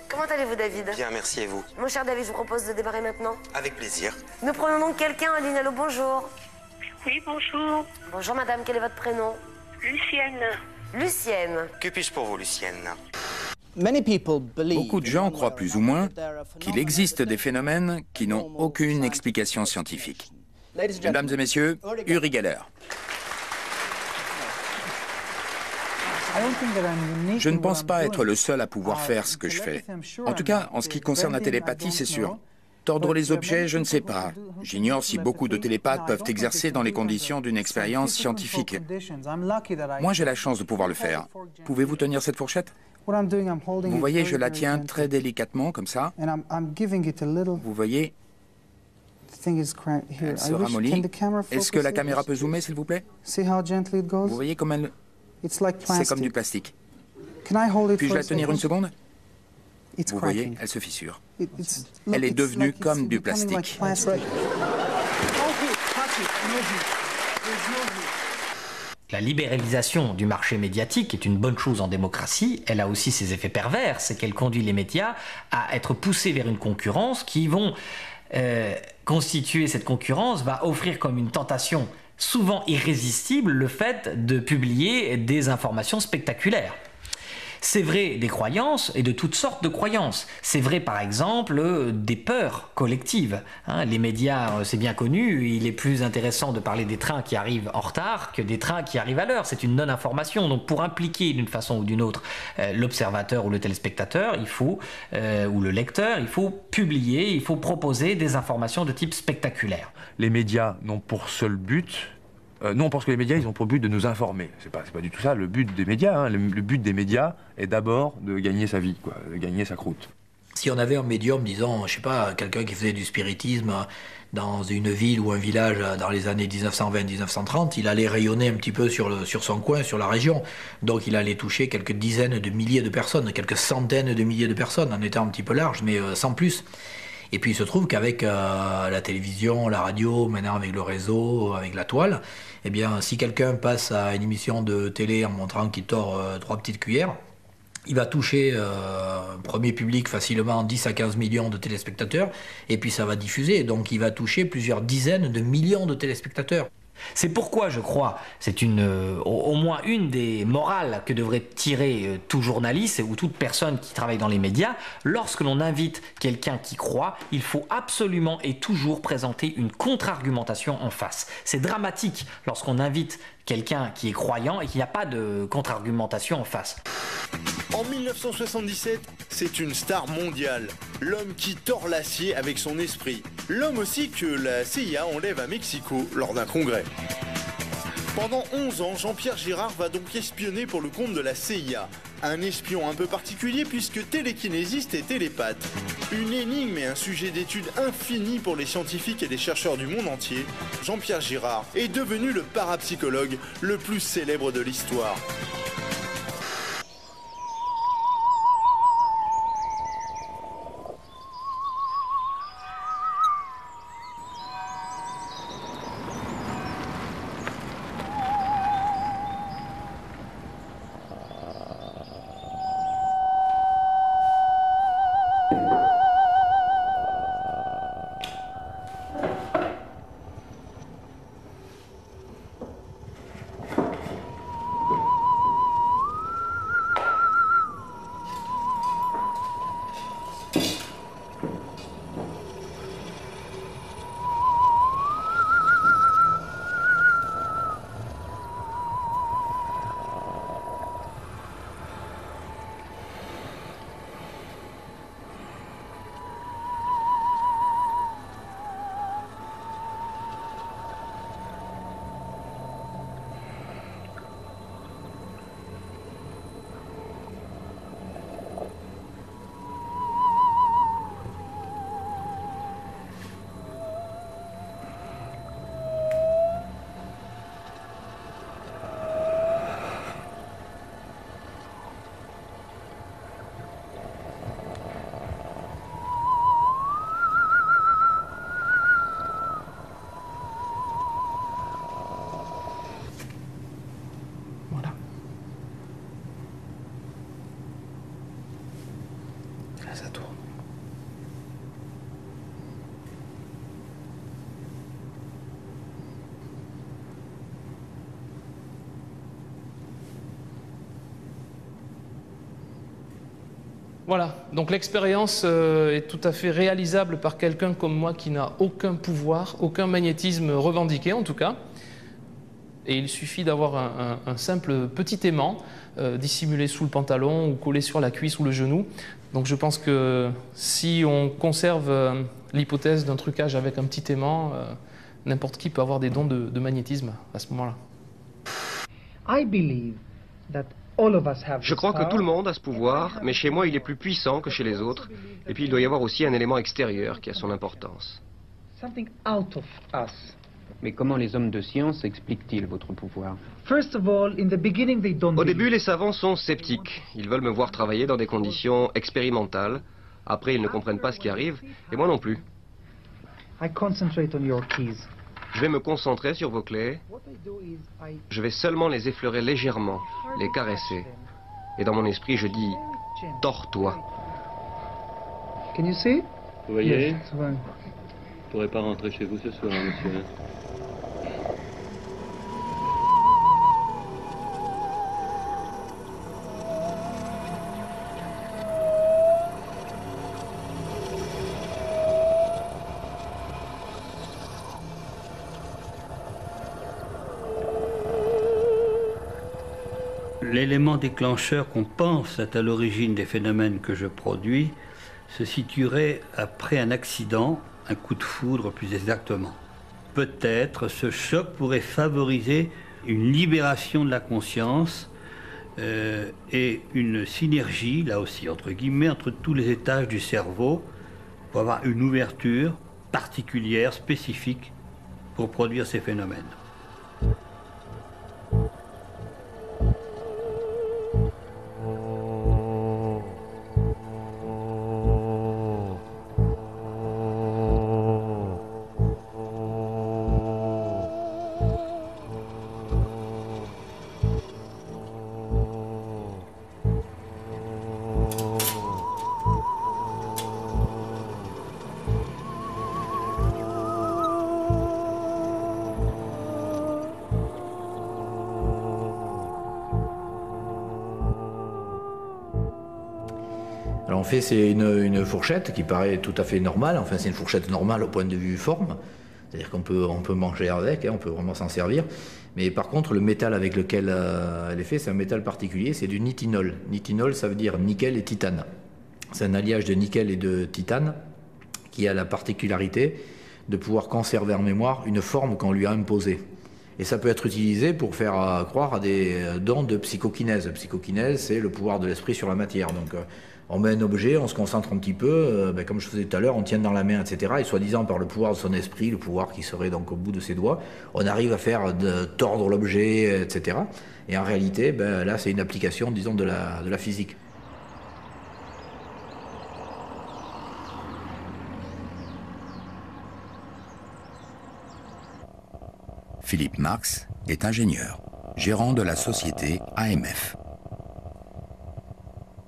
Comment allez-vous, David? Bien, merci, et vous? Mon cher David, je vous propose de démarrer maintenant. Avec plaisir. Nous prenons donc quelqu'un. Aline, allô, bonjour. Oui, bonjour. Bonjour, madame. Quel est votre prénom? Lucienne. Lucienne. Que puis-je pour vous, Lucienne? Beaucoup de gens croient plus ou moins qu'il existe des phénomènes qui n'ont aucune explication scientifique. Mesdames et messieurs, Uri Geller. Je ne pense pas être le seul à pouvoir faire ce que je fais. En tout cas, en ce qui concerne la télépathie, c'est sûr. Tordre les objets, je ne sais pas. J'ignore si beaucoup de télépathes peuvent exercer dans les conditions d'une expérience scientifique. Moi, j'ai la chance de pouvoir le faire. Pouvez-vous tenir cette fourchette? Vous voyez, je la tiens très délicatement, comme ça. Vous voyez, elle se ramollit. Est-ce que la caméra peut zoomer, s'il vous plaît? Vous voyez comme elle... C'est comme du plastique. Puis-je la tenir 1 seconde? Vous voyez, elle se fissure. Elle est devenue comme du plastique. La libéralisation du marché médiatique est une bonne chose en démocratie. Elle a aussi ses effets pervers, c'est qu'elle conduit les médias à être poussés vers une concurrence qui vont constituer, cette concurrence va offrir comme une tentation souvent irrésistible le fait de publier des informations spectaculaires. C'est vrai des croyances et de toutes sortes de croyances. C'est vrai par exemple des peurs collectives. Les médias, c'est bien connu, il est plus intéressant de parler des trains qui arrivent en retard que des trains qui arrivent à l'heure. C'est une non-information. Donc pour impliquer d'une façon ou d'une autre l'observateur ou le téléspectateur, il faut, ou le lecteur, il faut publier, il faut proposer des informations de type spectaculaire. Les médias n'ont pour seul but Nous, on pense que les médias, ils ont pour but de nous informer. C'est pas du tout ça le but des médias. Hein. Le but des médias est d'abord de gagner sa vie, quoi, de gagner sa croûte. Si on avait un médium, disons, je sais pas, quelqu'un qui faisait du spiritisme dans une ville ou un village dans les années 1920-1930, il allait rayonner un petit peu sur son coin, sur la région. Donc il allait toucher quelques dizaines de milliers de personnes, quelques centaines de milliers de personnes, en étant un petit peu large, mais sans plus. Et puis il se trouve qu'avec la télévision, la radio, maintenant avec le réseau, avec la toile, eh bien si quelqu'un passe à une émission de télé en montrant qu'il tord 3 petites cuillères, il va toucher premier public facilement 10 à 15 millions de téléspectateurs, et puis ça va diffuser, donc il va toucher plusieurs dizaines de millions de téléspectateurs. C'est pourquoi, je crois, c'est au moins une des morales que devrait tirer tout journaliste ou toute personne qui travaille dans les médias. Lorsque l'on invite quelqu'un qui croit, il faut absolument et toujours présenter une contre-argumentation en face. C'est dramatique lorsqu'on invite quelqu'un qui est croyant et qu'il n'y a pas de contre-argumentation en face. En 1977, c'est une star mondiale. L'homme qui tord l'acier avec son esprit. L'homme aussi que la CIA enlève à Mexico lors d'un congrès. Pendant 11 ans, Jean-Pierre Girard va donc espionner pour le compte de la CIA. Un espion un peu particulier puisque télékinésiste et télépathe. Une énigme et un sujet d'étude infini pour les scientifiques et les chercheurs du monde entier. Jean-Pierre Girard est devenu le parapsychologue le plus célèbre de l'histoire. Voilà, donc l'expérience est tout à fait réalisable par quelqu'un comme moi qui n'a aucun pouvoir, aucun magnétisme revendiqué en tout cas. Et il suffit d'avoir un simple petit aimant dissimulé sous le pantalon ou collé sur la cuisse ou le genou. Donc je pense que si on conserve l'hypothèse d'un trucage avec un petit aimant, n'importe qui peut avoir des dons de magnétisme à ce moment-là. Je crois que tout le monde a ce pouvoir, mais chez moi il est plus puissant que chez les autres. Et puis il doit y avoir aussi un élément extérieur qui a son importance. Mais comment les hommes de science expliquent-ils votre pouvoir? Au début, les savants sont sceptiques. Ils veulent me voir travailler dans des conditions expérimentales. Après, ils ne comprennent pas ce qui arrive, et moi non plus. Je vais me concentrer sur vos clés. Je vais seulement les effleurer légèrement, les caresser. Et dans mon esprit, je dis « tords-toi ». Vous voyez, vous ne pourrez pas rentrer chez vous ce soir, monsieur. L'élément déclencheur qu'on pense est à l'origine des phénomènes que je produis se situerait après un accident, un coup de foudre plus exactement. peut-être ce choc pourrait favoriser une libération de la conscience et une synergie, là aussi, entre guillemets, entre tous les étages du cerveau pour avoir une ouverture particulière, spécifique, pour produire ces phénomènes. Alors en fait, c'est une fourchette qui paraît tout à fait normale. Enfin, c'est une fourchette normale au point de vue forme. C'est-à-dire qu'on peut manger avec, hein, on peut vraiment s'en servir. Mais par contre, le métal avec lequel elle est faite, c'est un métal particulier, c'est du nitinol. Nitinol, ça veut dire nickel et titane. C'est un alliage de nickel et de titane qui a la particularité de pouvoir conserver en mémoire une forme qu'on lui a imposée. Et ça peut être utilisé pour faire croire à des dons de psychokinèse. Psychokinèse, c'est le pouvoir de l'esprit sur la matière. Donc, on met un objet, on se concentre un petit peu, comme je faisais tout à l'heure, on tient dans la main, etc. Et soi-disant, par le pouvoir de son esprit, le pouvoir qui serait donc au bout de ses doigts, on arrive à faire tordre l'objet, etc. Et en réalité, là, c'est une application, disons, de la physique. Philippe Marx est ingénieur, gérant de la société AMF.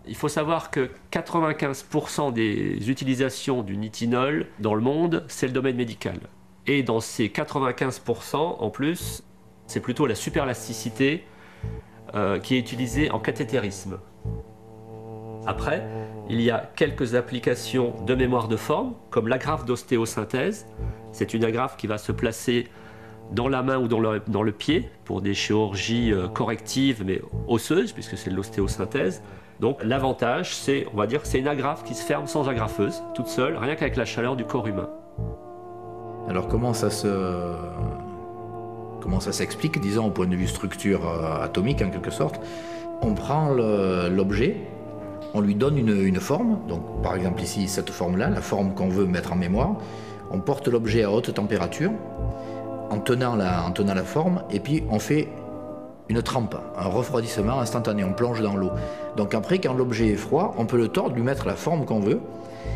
Il faut savoir que 95% des utilisations du nitinol dans le monde, c'est le domaine médical. Et dans ces 95%, en plus, c'est plutôt la superlasticité qui est utilisée en cathétérisme. Après, il y a quelques applications de mémoire de forme, comme l'agrafe d'ostéosynthèse. C'est une agrafe qui va se placer dans la main ou dans le pied pour des chirurgies correctives, mais osseuses, puisque c'est de l'ostéosynthèse. Donc l'avantage, c'est, on va dire, c'est une agrafe qui se ferme sans agrafeuse, toute seule, rien qu'avec la chaleur du corps humain. Alors comment ça s'explique, disons, au point de vue structure atomique, en quelque sorte? On prend l'objet, on lui donne une forme, donc par exemple ici, cette forme-là, la forme qu'on veut mettre en mémoire. On porte l'objet à haute température, en tenant la forme, et puis on fait une trempe, un refroidissement instantané, on plonge dans l'eau. Donc après, quand l'objet est froid, on peut le tordre, lui mettre la forme qu'on veut,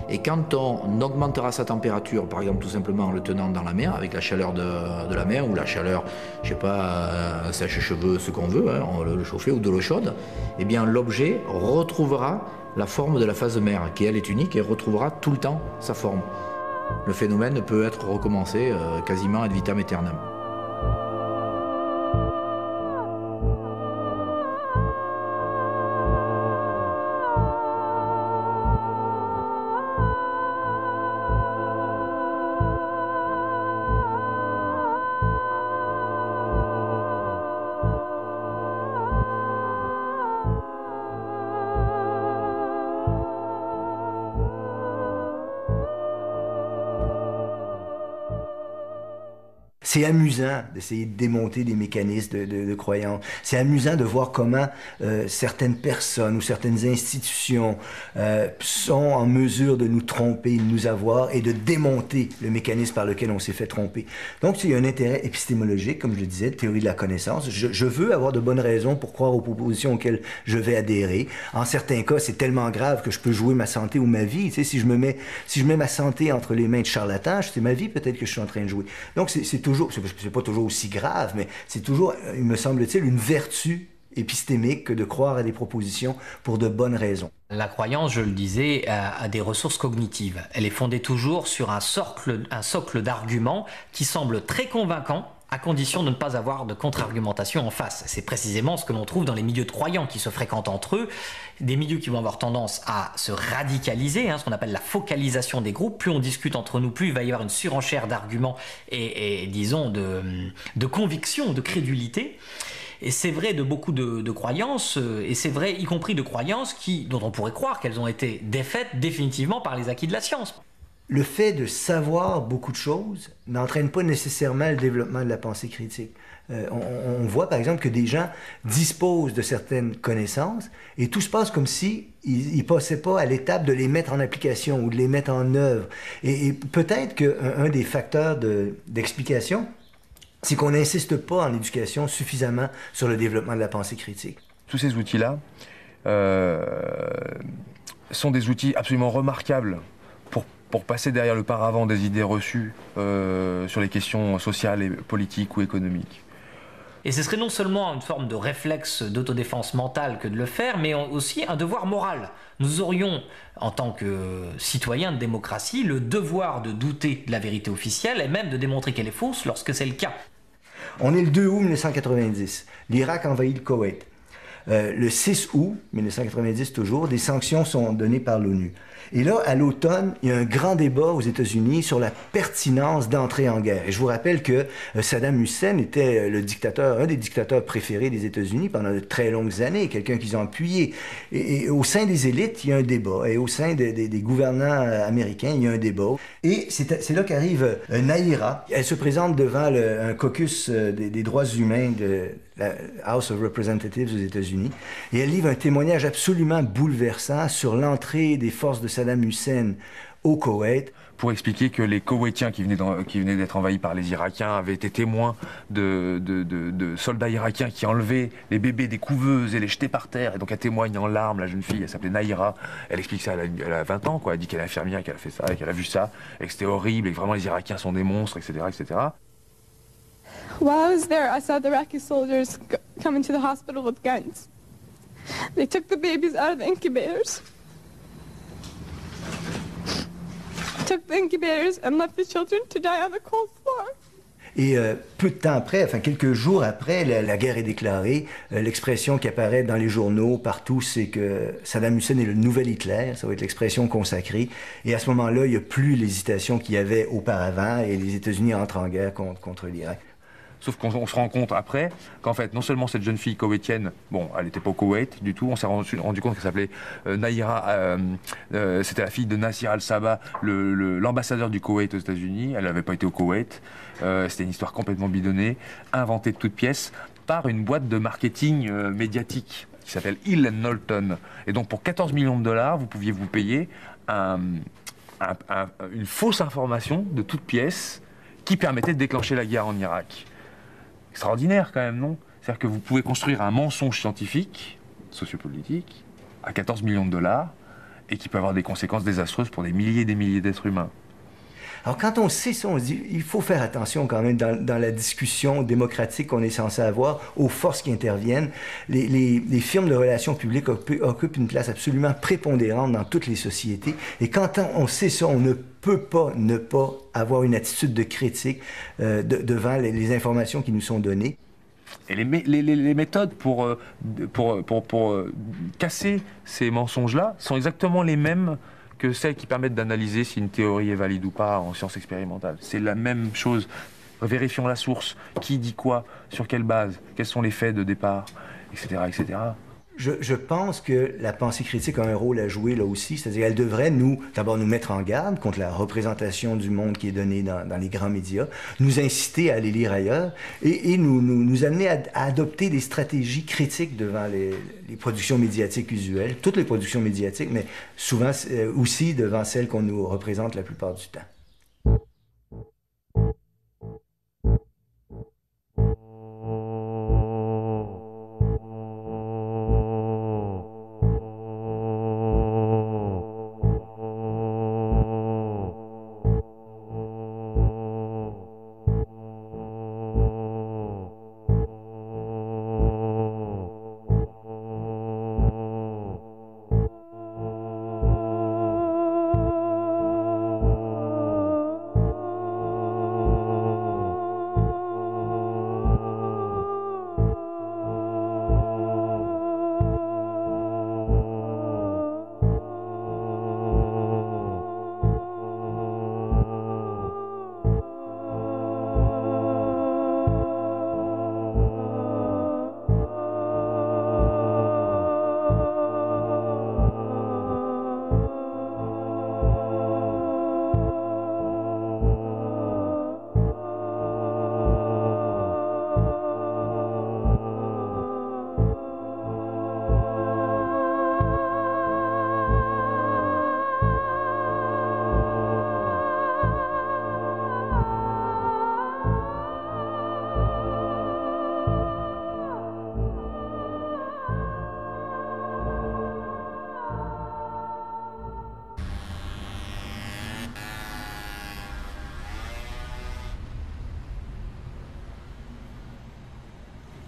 et quand on augmentera sa température, par exemple tout simplement en le tenant dans la main, avec la chaleur de la main, ou la chaleur, je sais pas, sèche-cheveux, ce qu'on veut, hein, le chauffer, ou de l'eau chaude, eh bien l'objet retrouvera la forme de la phase mère, qui elle est unique, et retrouvera tout le temps sa forme. Le phénomène peut être recommencé quasiment ad vitam aeternam. C'est amusant d'essayer de démonter des mécanismes de croyance. C'est amusant de voir comment certaines personnes ou certaines institutions sont en mesure de nous tromper, de nous avoir et de démonter le mécanisme par lequel on s'est fait tromper. Donc, il y a un intérêt épistémologique, comme je le disais, de théorie de la connaissance. Je veux avoir de bonnes raisons pour croire aux propositions auxquelles je vais adhérer. En certains cas, c'est tellement grave que je peux jouer ma santé ou ma vie. Tu sais, si je mets ma santé entre les mains de charlatans, c'est ma vie peut-être que je suis en train de jouer. Donc, c'est toujours, c'est pas toujours aussi grave, mais c'est toujours, il me semble-t-il, une vertu épistémique que de croire à des propositions pour de bonnes raisons. La croyance, je le disais, a des ressources cognitives. Elle est fondée toujours sur un socle d'arguments qui semble très convaincant, à condition de ne pas avoir de contre-argumentation en face. C'est précisément ce que l'on trouve dans les milieux de croyants qui se fréquentent entre eux, des milieux qui vont avoir tendance à se radicaliser, ce qu'on appelle la focalisation des groupes. Plus on discute entre nous, plus il va y avoir une surenchère d'arguments et disons, de conviction, de crédulité. Et c'est vrai de beaucoup de croyances, et c'est vrai y compris de croyances dont on pourrait croire qu'elles ont été défaites définitivement par les acquis de la science. Le fait de savoir beaucoup de choses n'entraîne pas nécessairement le développement de la pensée critique. On voit par exemple que des gens disposent de certaines connaissances et tout se passe comme si ils passaient pas à l'étape de les mettre en application ou de les mettre en œuvre. Et peut-être qu'un des facteurs d'explication, c'est qu'on n'insiste pas en éducation suffisamment sur le développement de la pensée critique. Tous ces outils-là sont des outils absolument remarquables pour passer derrière le paravent des idées reçues sur les questions sociales, et politiques ou économiques. Et ce serait non seulement une forme de réflexe d'autodéfense mentale que de le faire, mais aussi un devoir moral. Nous aurions, en tant que citoyens de démocratie, le devoir de douter de la vérité officielle et même de démontrer qu'elle est fausse lorsque c'est le cas. On est le 2 août 1990. L'Irak envahit le Koweït. Le 6 août 1990 toujours, des sanctions sont données par l'ONU. Et là, à l'automne, il y a un grand débat aux États-Unis sur la pertinence d'entrer en guerre. Et je vous rappelle que Saddam Hussein était un des dictateurs préférés des États-Unis pendant de très longues années, quelqu'un qu'ils ont appuyé. Et au sein des élites, il y a un débat. Et au sein des gouvernants américains, il y a un débat. Et c'est là qu'arrive Naïra. Elle se présente devant un caucus des droits humains de la House of Representatives aux États-Unis. Et elle livre un témoignage absolument bouleversant sur l'entrée des forces de Saddam Hussein au Koweït. Pour expliquer que les Koweïtiens qui venaient d'être envahis par les Irakiens avaient été témoins de soldats irakiens qui enlevaient les bébés des couveuses et les jetaient par terre. Et donc elle témoigne en larmes, la jeune fille, elle s'appelait Naïra. Elle explique ça, elle a 20 ans, quoi. Elle dit qu'elle est infirmière, qu'elle a fait ça, et qu'elle a vu ça, et que c'était horrible, et que vraiment les Irakiens sont des monstres, etc., etc. While I was there, I saw the Iraqi soldiers come into the hospital with guns. They took the babies out of the incubators. Took the incubators and left the children to die on the cold floor. Et peu de temps après, enfin quelques jours après, la guerre est déclarée. L'expression qui apparaît dans les journaux partout, c'est que Saddam Hussein est le nouvel Hitler. Ça va être l'expression consacrée. Et à ce moment-là, il n'y a plus l'hésitation qu'il y avait auparavant et les États-Unis entrent en guerre contre l'Irak. Sauf qu'on se rend compte après qu'en fait, non seulement cette jeune fille koweïtienne, bon, elle n'était pas au Koweït du tout, on s'est rendu compte qu'elle s'appelait Naïra, c'était la fille de Nasir al-Sabah, l'ambassadeur du Koweït aux États-Unis. Elle n'avait pas été au Koweït. C'était une histoire complètement bidonnée, inventée de toutes pièces par une boîte de marketing médiatique qui s'appelle Hill & Knowlton. Et donc pour 14 millions de dollars, vous pouviez vous payer une fausse information de toutes pièces qui permettait de déclencher la guerre en Irak. Extraordinaire quand même, non? C'est-à-dire que vous pouvez construire un mensonge scientifique, sociopolitique, à 14 millions de dollars, et qui peut avoir des conséquences désastreuses pour des milliers et des milliers d'êtres humains. Alors quand on sait ça, on se dit il faut faire attention quand même dans la discussion démocratique qu'on est censé avoir aux forces qui interviennent. Les firmes de relations publiques occupent une place absolument prépondérante dans toutes les sociétés. Et quand on sait ça, on ne peut pas ne pas avoir une attitude de critique devant les informations qui nous sont données. Et les méthodes pour casser ces mensonges-là sont exactement les mêmes que celles qui permettent d'analyser si une théorie est valide ou pas en sciences expérimentales. C'est la même chose. Vérifions la source. Qui dit quoi? Sur quelle base? Quels sont les faits de départ? Etc. etc. Je pense que la pensée critique a un rôle à jouer là aussi, c'est-à-dire elle devrait d'abord nous mettre en garde contre la représentation du monde qui est donnée dans les grands médias, nous inciter à aller lire ailleurs et nous amener à adopter des stratégies critiques devant les productions médiatiques usuelles, toutes les productions médiatiques, mais souvent aussi devant celles qu'on nous représente la plupart du temps.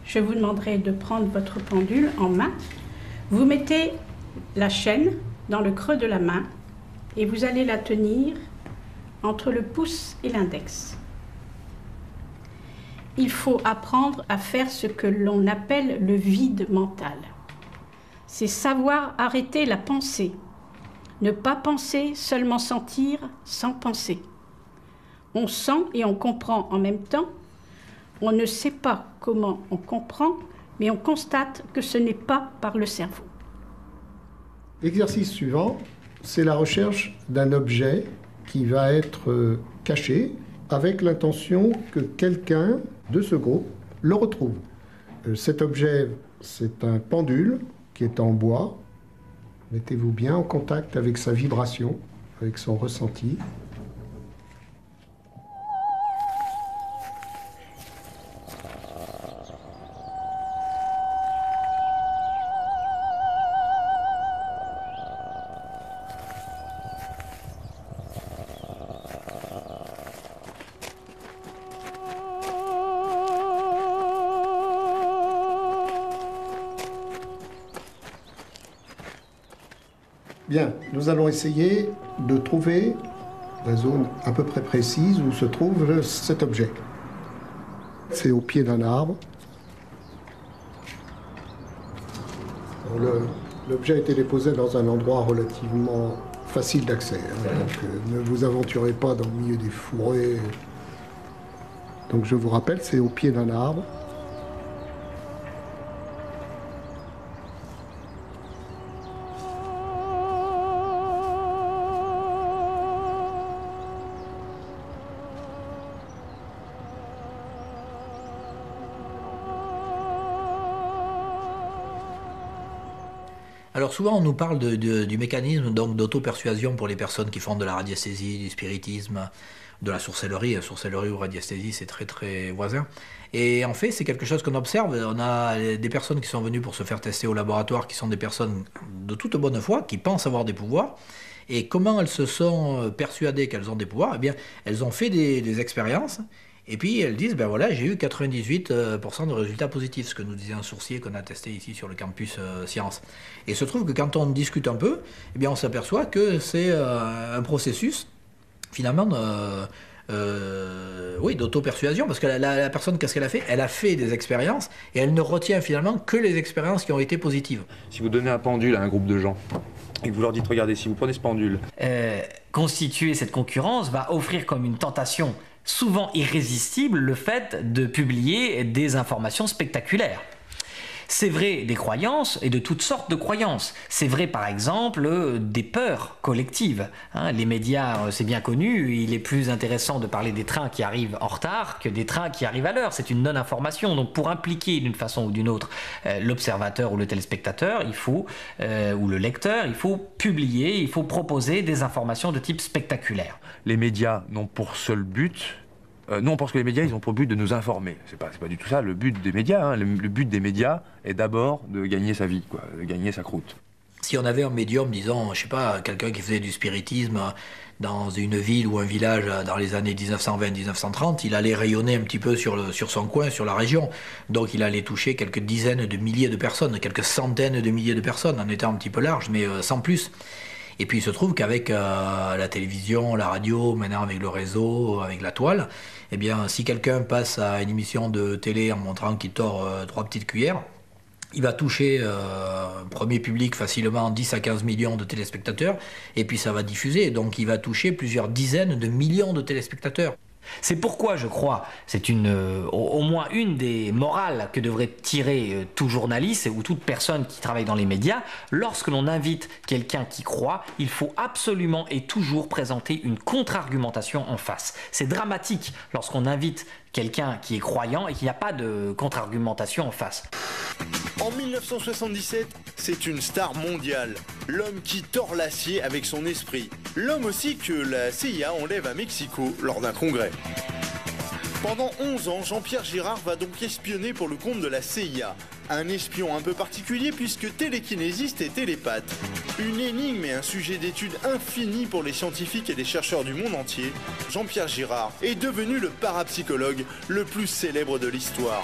je vous demanderai de prendre votre pendule en main. Vous mettez la chaîne dans le creux de la main et vous allez la tenir entre le pouce et l'index. Il faut apprendre à faire ce que l'on appelle le vide mental. C'est savoir arrêter la pensée. Ne pas penser, seulement sentir sans penser. On sent et on comprend en même temps. On ne sait pas comment on comprend, mais on constate que ce n'est pas par le cerveau. L'exercice suivant, c'est la recherche d'un objet qui va être caché avec l'intention que quelqu'un de ce groupe le retrouve. Cet objet, c'est un pendule qui est en bois. Mettez-vous bien en contact avec sa vibration, avec son ressenti. Bien, nous allons essayer de trouver la zone à peu près précise où se trouve cet objet. C'est au pied d'un arbre. L'objet a été déposé dans un endroit relativement facile d'accès. Donc ne vous aventurez pas dans le milieu des fourrés. Donc je vous rappelle, c'est au pied d'un arbre. Alors souvent on nous parle du mécanisme d'auto-persuasion pour les personnes qui font de la radiesthésie, du spiritisme, de la sorcellerie. La sorcellerie ou radiesthésie, c'est très très voisin. Et en fait, c'est quelque chose qu'on observe. On a des personnes qui sont venues pour se faire tester au laboratoire, qui sont des personnes de toute bonne foi, qui pensent avoir des pouvoirs. Et comment elles se sont persuadées qu'elles ont des pouvoirs? Eh bien, elles ont fait des expériences. Et puis elles disent, ben voilà, j'ai eu 98% de résultats positifs, ce que nous disait un sourcier qu'on a testé ici sur le campus Sciences. Et il se trouve que quand on discute un peu, eh bien on s'aperçoit que c'est un processus, finalement, oui, d'auto-persuasion, parce que la personne, qu'est-ce qu'elle a fait? Elle a fait des expériences, et elle ne retient finalement que les expériences qui ont été positives. Si vous donnez un pendule à un groupe de gens, et que vous leur dites, regardez, si vous prenez ce pendule... Constituer cette concurrence va offrir comme une tentation souvent irrésistible le fait de publier des informations spectaculaires. C'est vrai des croyances et de toutes sortes de croyances. C'est vrai par exemple des peurs collectives. Les médias, c'est bien connu, il est plus intéressant de parler des trains qui arrivent en retard que des trains qui arrivent à l'heure. C'est une non-information. Donc pour impliquer d'une façon ou d'une autre l'observateur ou le téléspectateur, il faut, ou le lecteur, il faut publier, il faut proposer des informations de type spectaculaire. Les médias n'ont pour seul but... nous, on pense que les médias, ils ont pour but de nous informer. C'est pas du tout ça le but des médias. Le but des médias est d'abord de gagner sa vie, quoi, de gagner sa croûte. Si on avait un médium, disons, je sais pas, quelqu'un qui faisait du spiritisme dans une ville ou un village dans les années 1920-1930, il allait rayonner un petit peu sur son coin, sur la région. Donc il allait toucher quelques dizaines de milliers de personnes, quelques centaines de milliers de personnes, en étant un petit peu large, mais sans plus. Et puis il se trouve qu'avec la télévision, la radio, maintenant avec le réseau, avec la toile, eh bien si quelqu'un passe à une émission de télé en montrant qu'il tord 3 petites cuillères, il va toucher un premier public facilement 10 à 15 millions de téléspectateurs, et puis ça va diffuser, donc il va toucher plusieurs dizaines de millions de téléspectateurs. C'est pourquoi je crois, c'est au moins une des morales que devrait tirer tout journaliste ou toute personne qui travaille dans les médias. Lorsque l'on invite quelqu'un qui croit, il faut absolument et toujours présenter une contre-argumentation en face. C'est dramatique lorsqu'on invite quelqu'un qui est croyant et qu'il n'y a pas de contre-argumentation en face. En 1977, c'est une star mondiale. L'homme qui tord l'acier avec son esprit. L'homme aussi que la CIA enlève à Mexico lors d'un congrès. Pendant 11 ans, Jean-Pierre Girard va donc espionner pour le compte de la CIA. Un espion un peu particulier puisque télékinésiste et télépathe. Une énigme et un sujet d'étude infini pour les scientifiques et les chercheurs du monde entier, Jean-Pierre Girard est devenu le parapsychologue le plus célèbre de l'histoire.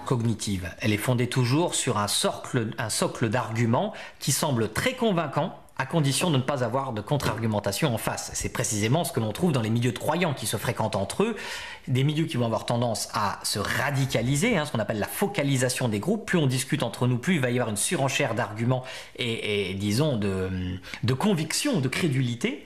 cognitive. Elle est fondée toujours sur un socle d'arguments qui semble très convaincant, à condition de ne pas avoir de contre-argumentation en face. C'est précisément ce que l'on trouve dans les milieux de croyants qui se fréquentent entre eux, des milieux qui vont avoir tendance à se radicaliser, ce qu'on appelle la focalisation des groupes. Plus on discute entre nous, plus il va y avoir une surenchère d'arguments et disons, de conviction, de crédulité.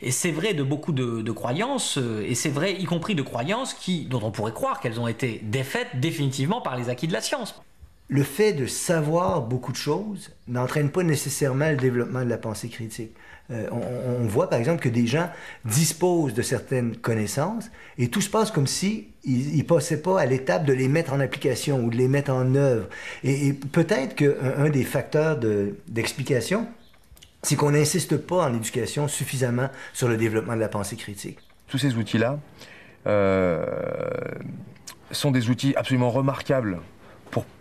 Et c'est vrai de beaucoup de croyances, et c'est vrai y compris de croyances dont on pourrait croire qu'elles ont été défaites définitivement par les acquis de la science. Le fait de savoir beaucoup de choses n'entraîne pas nécessairement le développement de la pensée critique. On voit par exemple que des gens disposent de certaines connaissances et tout se passe comme si ils passaient pas à l'étape de les mettre en application ou de les mettre en œuvre. Et peut-être qu'un des facteurs d'explication, c'est qu'on n'insiste pas en éducation suffisamment sur le développement de la pensée critique. Tous ces outils-là sont des outils absolument remarquables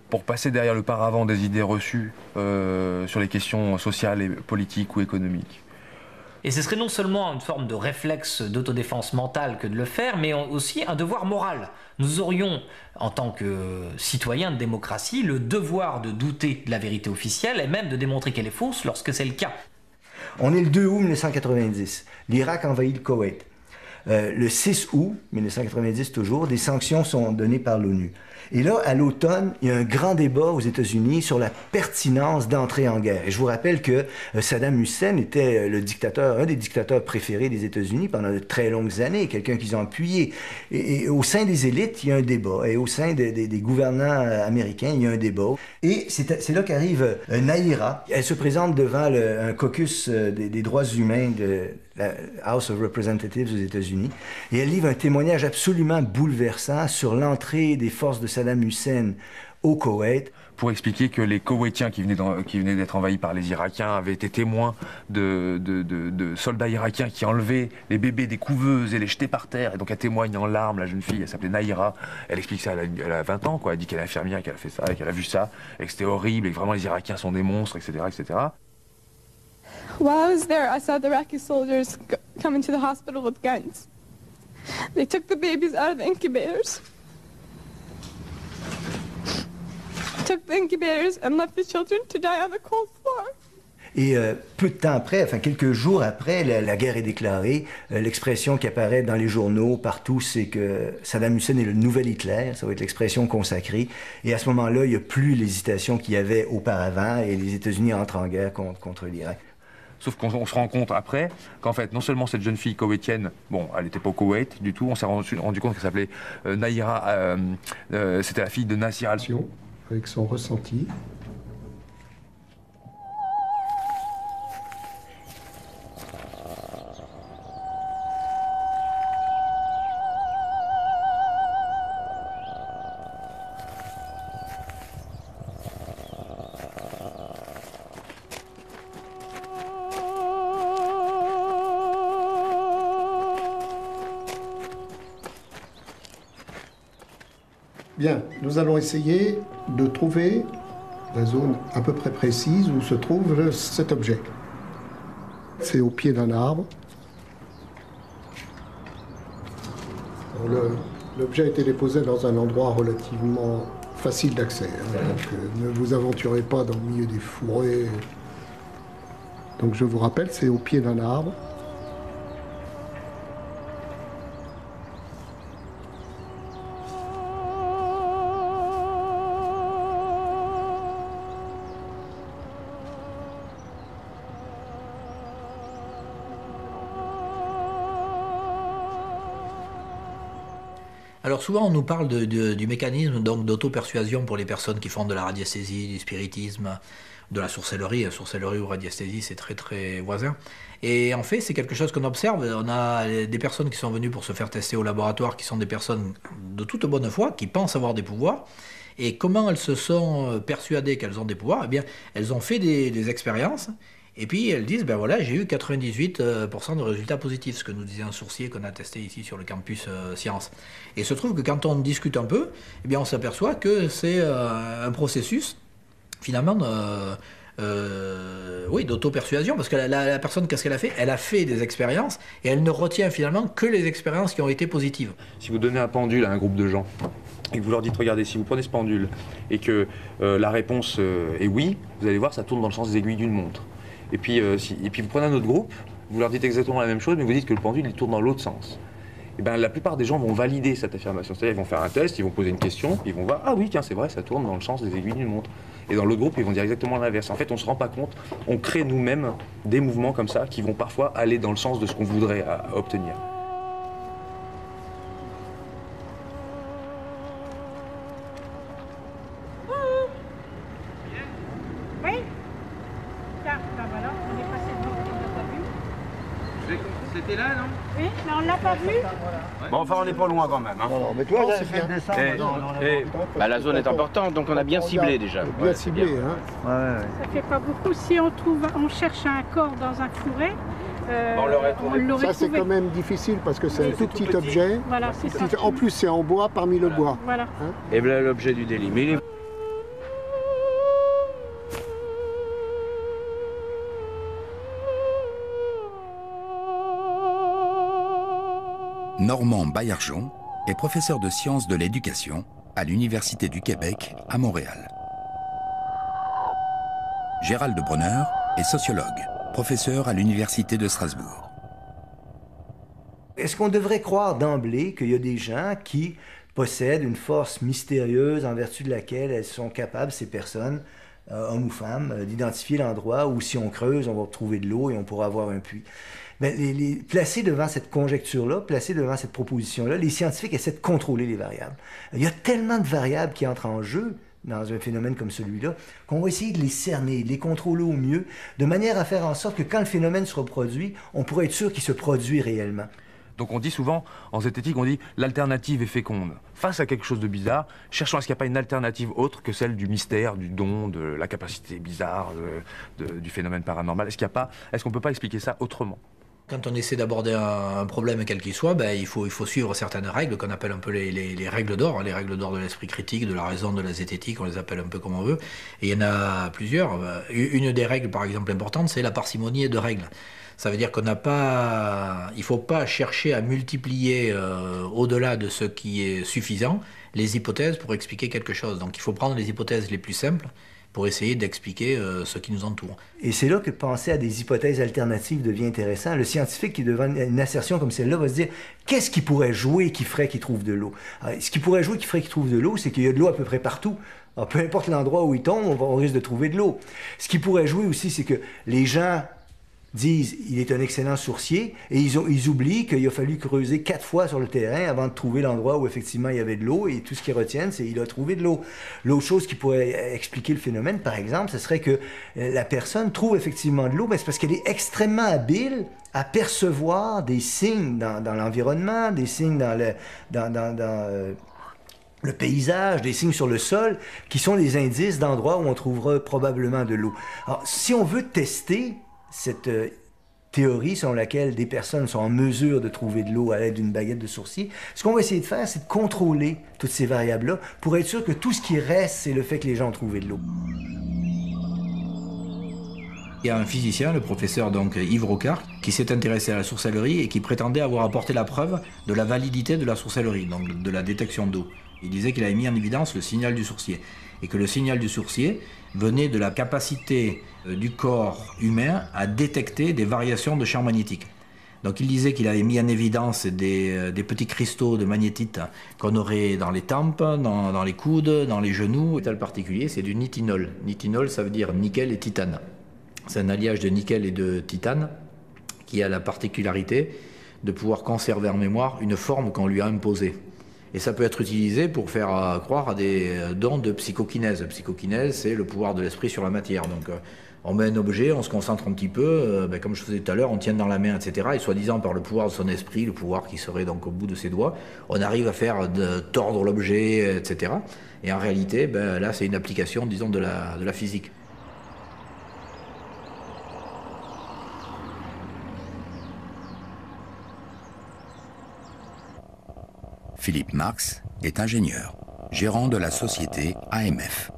pour passer derrière le paravent des idées reçues sur les questions sociales et politiques ou économiques. Et ce serait non seulement une forme de réflexe d'autodéfense mentale que de le faire, mais aussi un devoir moral. Nous aurions, en tant que citoyens de démocratie, le devoir de douter de la vérité officielle et même de démontrer qu'elle est fausse lorsque c'est le cas. On est le 2 août 1990. L'Irak envahit le Koweït. Le 6 août 1990 toujours, des sanctions sont données par l'ONU. Et là, à l'automne, il y a un grand débat aux États-Unis sur la pertinence d'entrer en guerre. Et je vous rappelle que Saddam Hussein était un des dictateurs préférés des États-Unis pendant de très longues années, quelqu'un qu'ils ont appuyé. Et au sein des élites, il y a un débat. Et au sein des gouvernants américains, il y a un débat. Et c'est là qu'arrive Naïra. Elle se présente devant un caucus des droits humains de la House of Representatives aux États-Unis. Et elle livre un témoignage absolument bouleversant sur l'entrée des forces de Saddam Hussein au Koweït. Pour expliquer que les Koweïtiens qui venaient d'être envahis par les Irakiens avaient été témoins de soldats irakiens qui enlevaient les bébés des couveuses et les jetaient par terre. Et donc elle témoigne en larmes, la jeune fille, elle s'appelait Naïra. Elle explique ça, elle a 20 ans, quoi. Elle dit qu'elle est infirmière, qu'elle a fait ça, et qu'elle a vu ça, et que c'était horrible, et que vraiment les Irakiens sont des monstres, etc. etc. While I was there, I saw the Iraqi soldiers come into the hospital with guns. They took the babies out of the incubators. Took the incubators and left the children to die on the cold floor. Et peu de temps après, enfin quelques jours après, la guerre est déclarée. L'expression qui apparaît dans les journaux partout, c'est que Saddam Hussein est le nouvel Hitler. Ça va être l'expression consacrée. Et à ce moment-là, il n'y a plus l'hésitation qu'il y avait auparavant et les États-Unis entrent en guerre contre l'Irak. Sauf qu'on se rend compte après qu'en fait, non seulement cette jeune fille koweïtienne, bon, elle n'était pas au Koweït du tout, on s'est rendu compte qu'elle s'appelait Naïra, c'était la fille de Nasir al-Sio. Avec son ressenti. Bien, nous allons essayer de trouver la zone à peu près précise où se trouve cet objet. C'est au pied d'un arbre. L'objet a été déposé dans un endroit relativement facile d'accès. Donc ne vous aventurez pas dans le milieu des fourrés. Donc je vous rappelle, c'est au pied d'un arbre. Alors souvent on nous parle du mécanisme d'auto-persuasion pour les personnes qui font de la radiesthésie, du spiritisme, de la sorcellerie. Sorcellerie ou radiesthésie, c'est très très voisin. Et en fait, c'est quelque chose qu'on observe. On a des personnes qui sont venues pour se faire tester au laboratoire, qui sont des personnes de toute bonne foi, qui pensent avoir des pouvoirs. Et comment elles se sont persuadées qu'elles ont des pouvoirs? Eh bien, elles ont fait des expériences. Et puis elles disent, ben voilà, j'ai eu 98% de résultats positifs, ce que nous disait un sourcier qu'on a testé ici sur le campus Sciences. Et il se trouve que quand on discute un peu, eh bien on s'aperçoit que c'est un processus finalement oui, d'auto-persuasion, parce que la personne, qu'est-ce qu'elle a fait? Elle a fait des expériences et elle ne retient finalement que les expériences qui ont été positives. Si vous donnez un pendule à un groupe de gens et que vous leur dites, regardez, si vous prenez ce pendule et que la réponse est oui, vous allez voir, ça tourne dans le sens des aiguilles d'une montre. Et puis vous prenez un autre groupe, vous leur dites exactement la même chose, mais vous dites que le pendule, il tourne dans l'autre sens. Et bien, la plupart des gens vont valider cette affirmation. C'est-à-dire, ils vont faire un test, ils vont poser une question, ils vont voir, ah oui, tiens, c'est vrai, ça tourne dans le sens des aiguilles d'une montre. Et dans l'autre groupe, ils vont dire exactement l'inverse. En fait, on ne se rend pas compte, on crée nous-mêmes des mouvements comme ça qui vont parfois aller dans le sens de ce qu'on voudrait obtenir. Oui. Tiens, ben voilà, on est passé devant, on l'a pas vu. C'était là, non? Oui, mais on l'a pas vu. Bon, enfin, on n'est pas loin quand même. Hein. Alors, mais toi, j'avais fait le dessin. Bah, la zone est importante, donc on a bien ciblé déjà. Bien ciblé, hein. Ça fait pas beaucoup. Si on cherche un corps dans un fourré, on l'aurait trouvé. Ça, c'est quand même difficile parce que c'est un tout petit objet. Voilà, c'est ça. En plus, c'est en bois parmi le bois. Voilà. Hein. Et voilà l'objet du délit. Mais il est... Normand Baillargeon est professeur de sciences de l'éducation à l'Université du Québec à Montréal. Gérald Bronner est sociologue, professeur à l'Université de Strasbourg. Est-ce qu'on devrait croire d'emblée qu'il y a des gens qui possèdent une force mystérieuse en vertu de laquelle elles sont capables, ces personnes, hommes ou femmes, d'identifier l'endroit où si on creuse, on va trouver de l'eau et on pourra avoir un puits? Ben, placés devant cette conjecture-là, placés devant cette proposition-là, les scientifiques essaient de contrôler les variables. Il y a tellement de variables qui entrent en jeu dans un phénomène comme celui-là, qu'on va essayer de les cerner, de les contrôler au mieux, de manière à faire en sorte que quand le phénomène se reproduit, on pourrait être sûr qu'il se produit réellement. Donc on dit souvent, en zététique, on dit l'alternative est féconde. Face à quelque chose de bizarre, cherchons à ce qu'il n'y a pas une alternative autre que celle du mystère, du don, de la capacité bizarre, du phénomène paranormal. Est-ce qu'on ne peut pas expliquer ça autrement? Quand on essaie d'aborder un problème quel qu'il soit, ben, il faut suivre certaines règles qu'on appelle un peu les règles d'or, hein, les règles d'or de l'esprit critique, de la raison, de la zététique, on les appelle un peu comme on veut. Et il y en a plusieurs. Une des règles, par exemple, importante, c'est la parcimonie de règles. Ça veut dire il ne faut pas chercher à multiplier au-delà de ce qui est suffisant les hypothèses pour expliquer quelque chose. Donc il faut prendre les hypothèses les plus simples pour essayer d'expliquer ce qui nous entoure. Et c'est là que penser à des hypothèses alternatives devient intéressant. Le scientifique qui devant une assertion comme celle-là va se dire qu'est-ce qui pourrait jouer qui ferait qu'il trouve de l'eau? Ce qui pourrait jouer qui ferait qu'il trouve de l'eau, c'est qu'il y a de l'eau à peu près partout. Alors, peu importe l'endroit où il tombe, on risque de trouver de l'eau. Ce qui pourrait jouer aussi, c'est que les gens disent il est un excellent sourcier et ils oublient qu'il a fallu creuser 4 fois sur le terrain avant de trouver l'endroit où effectivement il y avait de l'eau et tout ce qu'ils retiennent c'est qu'il a trouvé de l'eau. L'autre chose qui pourrait expliquer le phénomène par exemple ce serait que la personne trouve effectivement de l'eau mais c'est parce qu'elle est extrêmement habile à percevoir des signes dans l'environnement, des signes dans le paysage, des signes sur le sol qui sont les indices d'endroits où on trouvera probablement de l'eau. Alors si on veut tester cette théorie selon laquelle des personnes sont en mesure de trouver de l'eau à l'aide d'une baguette de sourcier, ce qu'on va essayer de faire, c'est de contrôler toutes ces variables-là pour être sûr que tout ce qui reste, c'est le fait que les gens ont trouvé de l'eau. Il y a un physicien, le professeur donc Yves Rocard, qui s'est intéressé à la sorcellerie et qui prétendait avoir apporté la preuve de la validité de la sorcellerie, donc de la détection d'eau. Il disait qu'il avait mis en évidence le signal du sourcier et que le signal du sourcier venait de la capacité du corps humain à détecter des variations de champ magnétique. Donc il disait qu'il avait mis en évidence des petits cristaux de magnétite qu'on aurait dans les tempes, dans les coudes, dans les genoux. Le métal particulier, c'est du nitinol. Nitinol, ça veut dire nickel et titane. C'est un alliage de nickel et de titane qui a la particularité de pouvoir conserver en mémoire une forme qu'on lui a imposée. Et ça peut être utilisé pour faire croire à des dons de psychokinèse. Psychokinèse, c'est le pouvoir de l'esprit sur la matière. Donc on met un objet, on se concentre un petit peu, comme je faisais tout à l'heure, on tient dans la main, etc. Et soi-disant par le pouvoir de son esprit, le pouvoir qui serait donc au bout de ses doigts, on arrive à faire tordre l'objet, etc. Et en réalité, là c'est une application, disons, de la physique. Philippe Marx est ingénieur, gérant de la société AMF.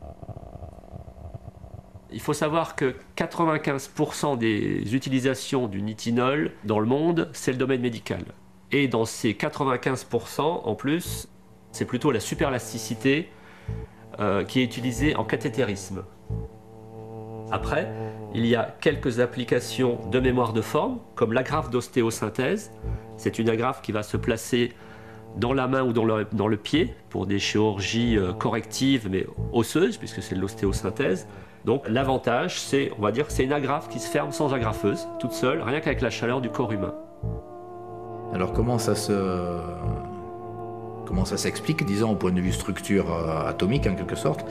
Il faut savoir que 95% des utilisations du nitinol dans le monde, c'est le domaine médical. Et dans ces 95%, en plus, c'est plutôt la superlasticité qui est utilisée en cathétérisme. Après, il y a quelques applications de mémoire de forme, comme l'agrafe d'ostéosynthèse. C'est une agrafe qui va se placer dans la main ou dans le pied pour des chirurgies correctives mais osseuses, puisque c'est de l'ostéosynthèse. Donc l'avantage, c'est, on va dire, c'est une agrafe qui se ferme sans agrafeuse, toute seule, rien qu'avec la chaleur du corps humain. Alors comment ça s'explique, disons, au point de vue structure atomique en quelque sorte?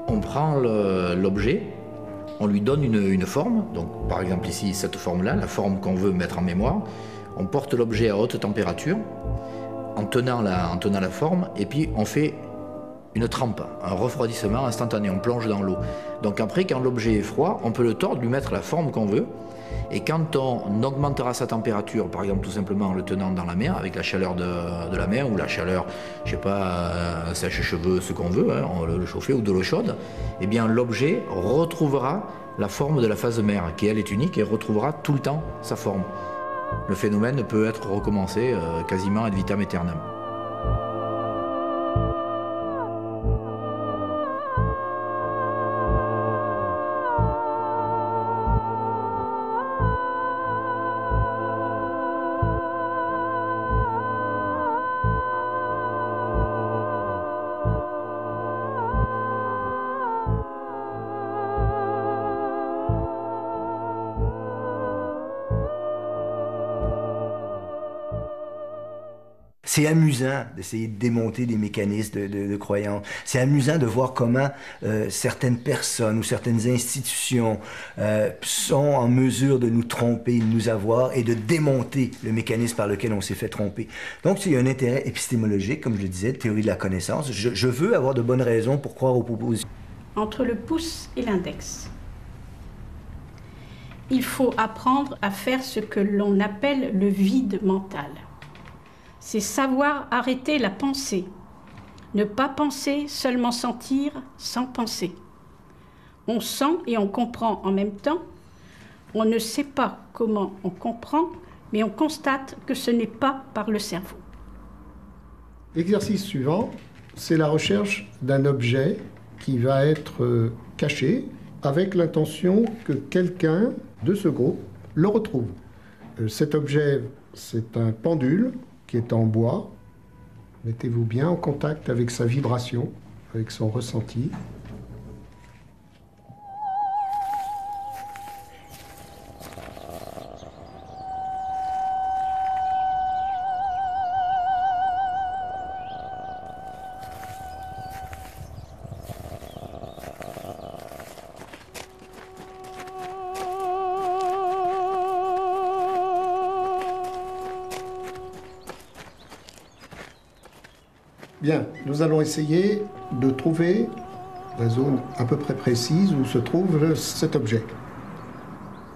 On prend l'objet, on lui donne une forme, donc par exemple ici cette forme-là, la forme qu'on veut mettre en mémoire. On porte l'objet à haute température en tenant la forme, et puis on fait une trempe, un refroidissement instantané, on plonge dans l'eau. Donc après, quand l'objet est froid, on peut le tordre, lui mettre la forme qu'on veut, et quand on augmentera sa température, par exemple tout simplement en le tenant dans la mer, avec la chaleur de la mer, ou la chaleur, je sais pas, sèche-cheveux, ce qu'on veut, hein, on le chauffer, ou de l'eau chaude, eh bien l'objet retrouvera la forme de la phase mère, qui elle est unique, et retrouvera tout le temps sa forme. Le phénomène peut être recommencé quasiment ad vitam aeternam. C'est amusant d'essayer de démonter des mécanismes de croyance. C'est amusant de voir comment certaines personnes ou certaines institutions sont en mesure de nous tromper, de nous avoir et de démonter le mécanisme par lequel on s'est fait tromper. Donc, il y a un intérêt épistémologique, comme je le disais, de théorie de la connaissance. Je veux avoir de bonnes raisons pour croire aux propositions. Entre le pouce et l'index, il faut apprendre à faire ce que l'on appelle le vide mental. C'est savoir arrêter la pensée. Ne pas penser, seulement sentir, sans penser. On sent et on comprend en même temps. On ne sait pas comment on comprend, mais on constate que ce n'est pas par le cerveau. L'exercice suivant, c'est la recherche d'un objet qui va être caché avec l'intention que quelqu'un de ce groupe le retrouve. Cet objet, c'est un pendule qui est en bois. Mettez-vous bien en contact avec sa vibration, avec son ressenti. Bien, nous allons essayer de trouver la zone à peu près précise où se trouve cet objet.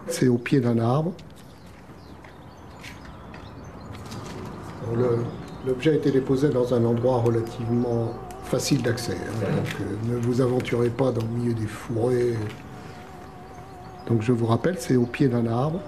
C'est au pied d'un arbre. L'objet a été déposé dans un endroit relativement facile d'accès. Donc ne vous aventurez pas dans le milieu des fourrés. Donc je vous rappelle, c'est au pied d'un arbre.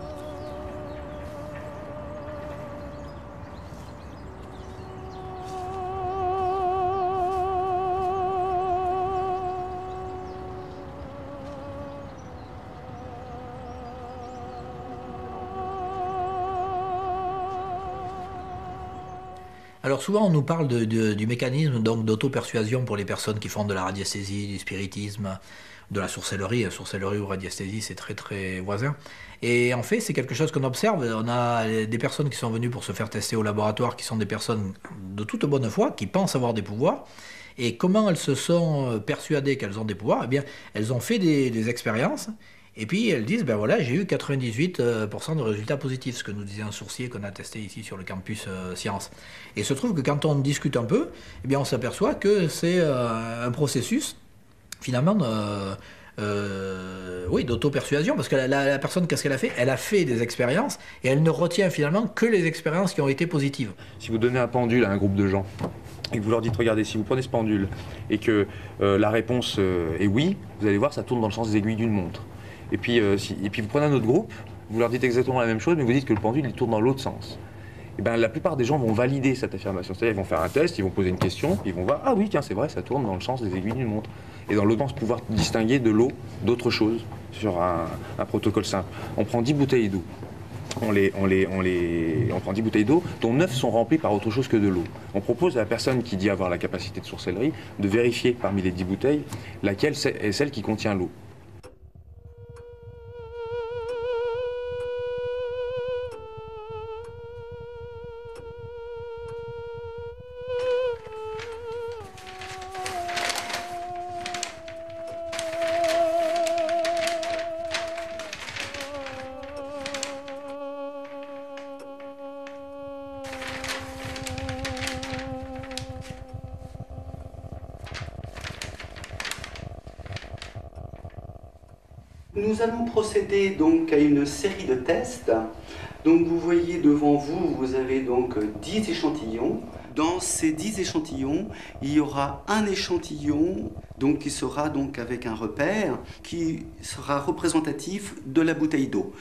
Alors souvent on nous parle du mécanisme d'auto-persuasion pour les personnes qui font de la radiesthésie, du spiritisme, de la sorcellerie. La sorcellerie ou radiesthésie, c'est très très voisin. Et en fait c'est quelque chose qu'on observe. On a des personnes qui sont venues pour se faire tester au laboratoire, qui sont des personnes de toute bonne foi, qui pensent avoir des pouvoirs. Et comment elles se sont persuadées qu'elles ont des pouvoirs? Eh bien elles ont fait des expériences. Et puis elles disent, ben voilà, j'ai eu 98% de résultats positifs, ce que nous disait un sourcier qu'on a testé ici sur le campus Sciences. Et il se trouve que quand on discute un peu, eh bien on s'aperçoit que c'est un processus, finalement, oui, d'auto-persuasion, parce que la personne, qu'est-ce qu'elle a fait? Elle a fait des expériences, et elle ne retient finalement que les expériences qui ont été positives. Si vous donnez un pendule à un groupe de gens, et que vous leur dites, regardez, si vous prenez ce pendule et que la réponse est oui, vous allez voir, ça tourne dans le sens des aiguilles d'une montre. Et puis vous prenez un autre groupe, vous leur dites exactement la même chose, mais vous dites que le pendule, il tourne dans l'autre sens. Et bien, la plupart des gens vont valider cette affirmation. C'est-à-dire, ils vont faire un test, ils vont poser une question, ils vont voir, ah oui, tiens, c'est vrai, ça tourne dans le sens des aiguilles d'une montre. Et dans l'autre sens, pouvoir distinguer de l'eau d'autres choses sur un protocole simple. On prend 10 bouteilles d'eau. On prend 10 bouteilles d'eau, dont 9 sont remplies par autre chose que de l'eau. On propose à la personne qui dit avoir la capacité de sorcellerie de vérifier parmi les 10 bouteilles laquelle est celle qui contient l'eau. Nous allons procéder donc à une série de tests. Donc vous voyez devant vous, vous avez donc 10 échantillons. Dans ces 10 échantillons, il y aura un échantillon donc, qui sera donc avec un repère qui sera représentatif de la bouteille d'eau.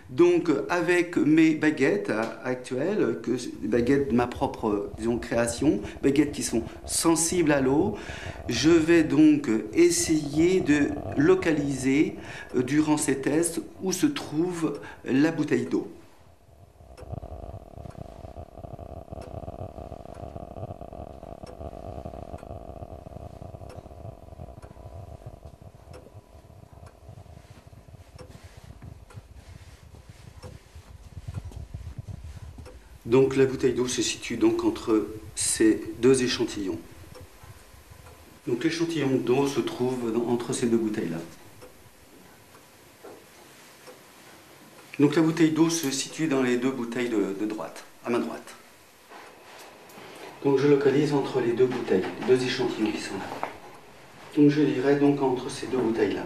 Donc avec mes baguettes actuelles, baguettes de ma propre création, baguettes qui sont sensibles à l'eau, je vais donc essayer de localiser durant ces tests où se trouve la bouteille d'eau. Donc la bouteille d'eau se situe donc entre ces deux échantillons. Donc l'échantillon d'eau se trouve entre ces deux bouteilles-là. Donc la bouteille d'eau se situe dans les deux bouteilles de droite, à main droite. Donc je localise entre les deux bouteilles, les deux échantillons qui sont là. Donc je dirais donc entre ces deux bouteilles-là.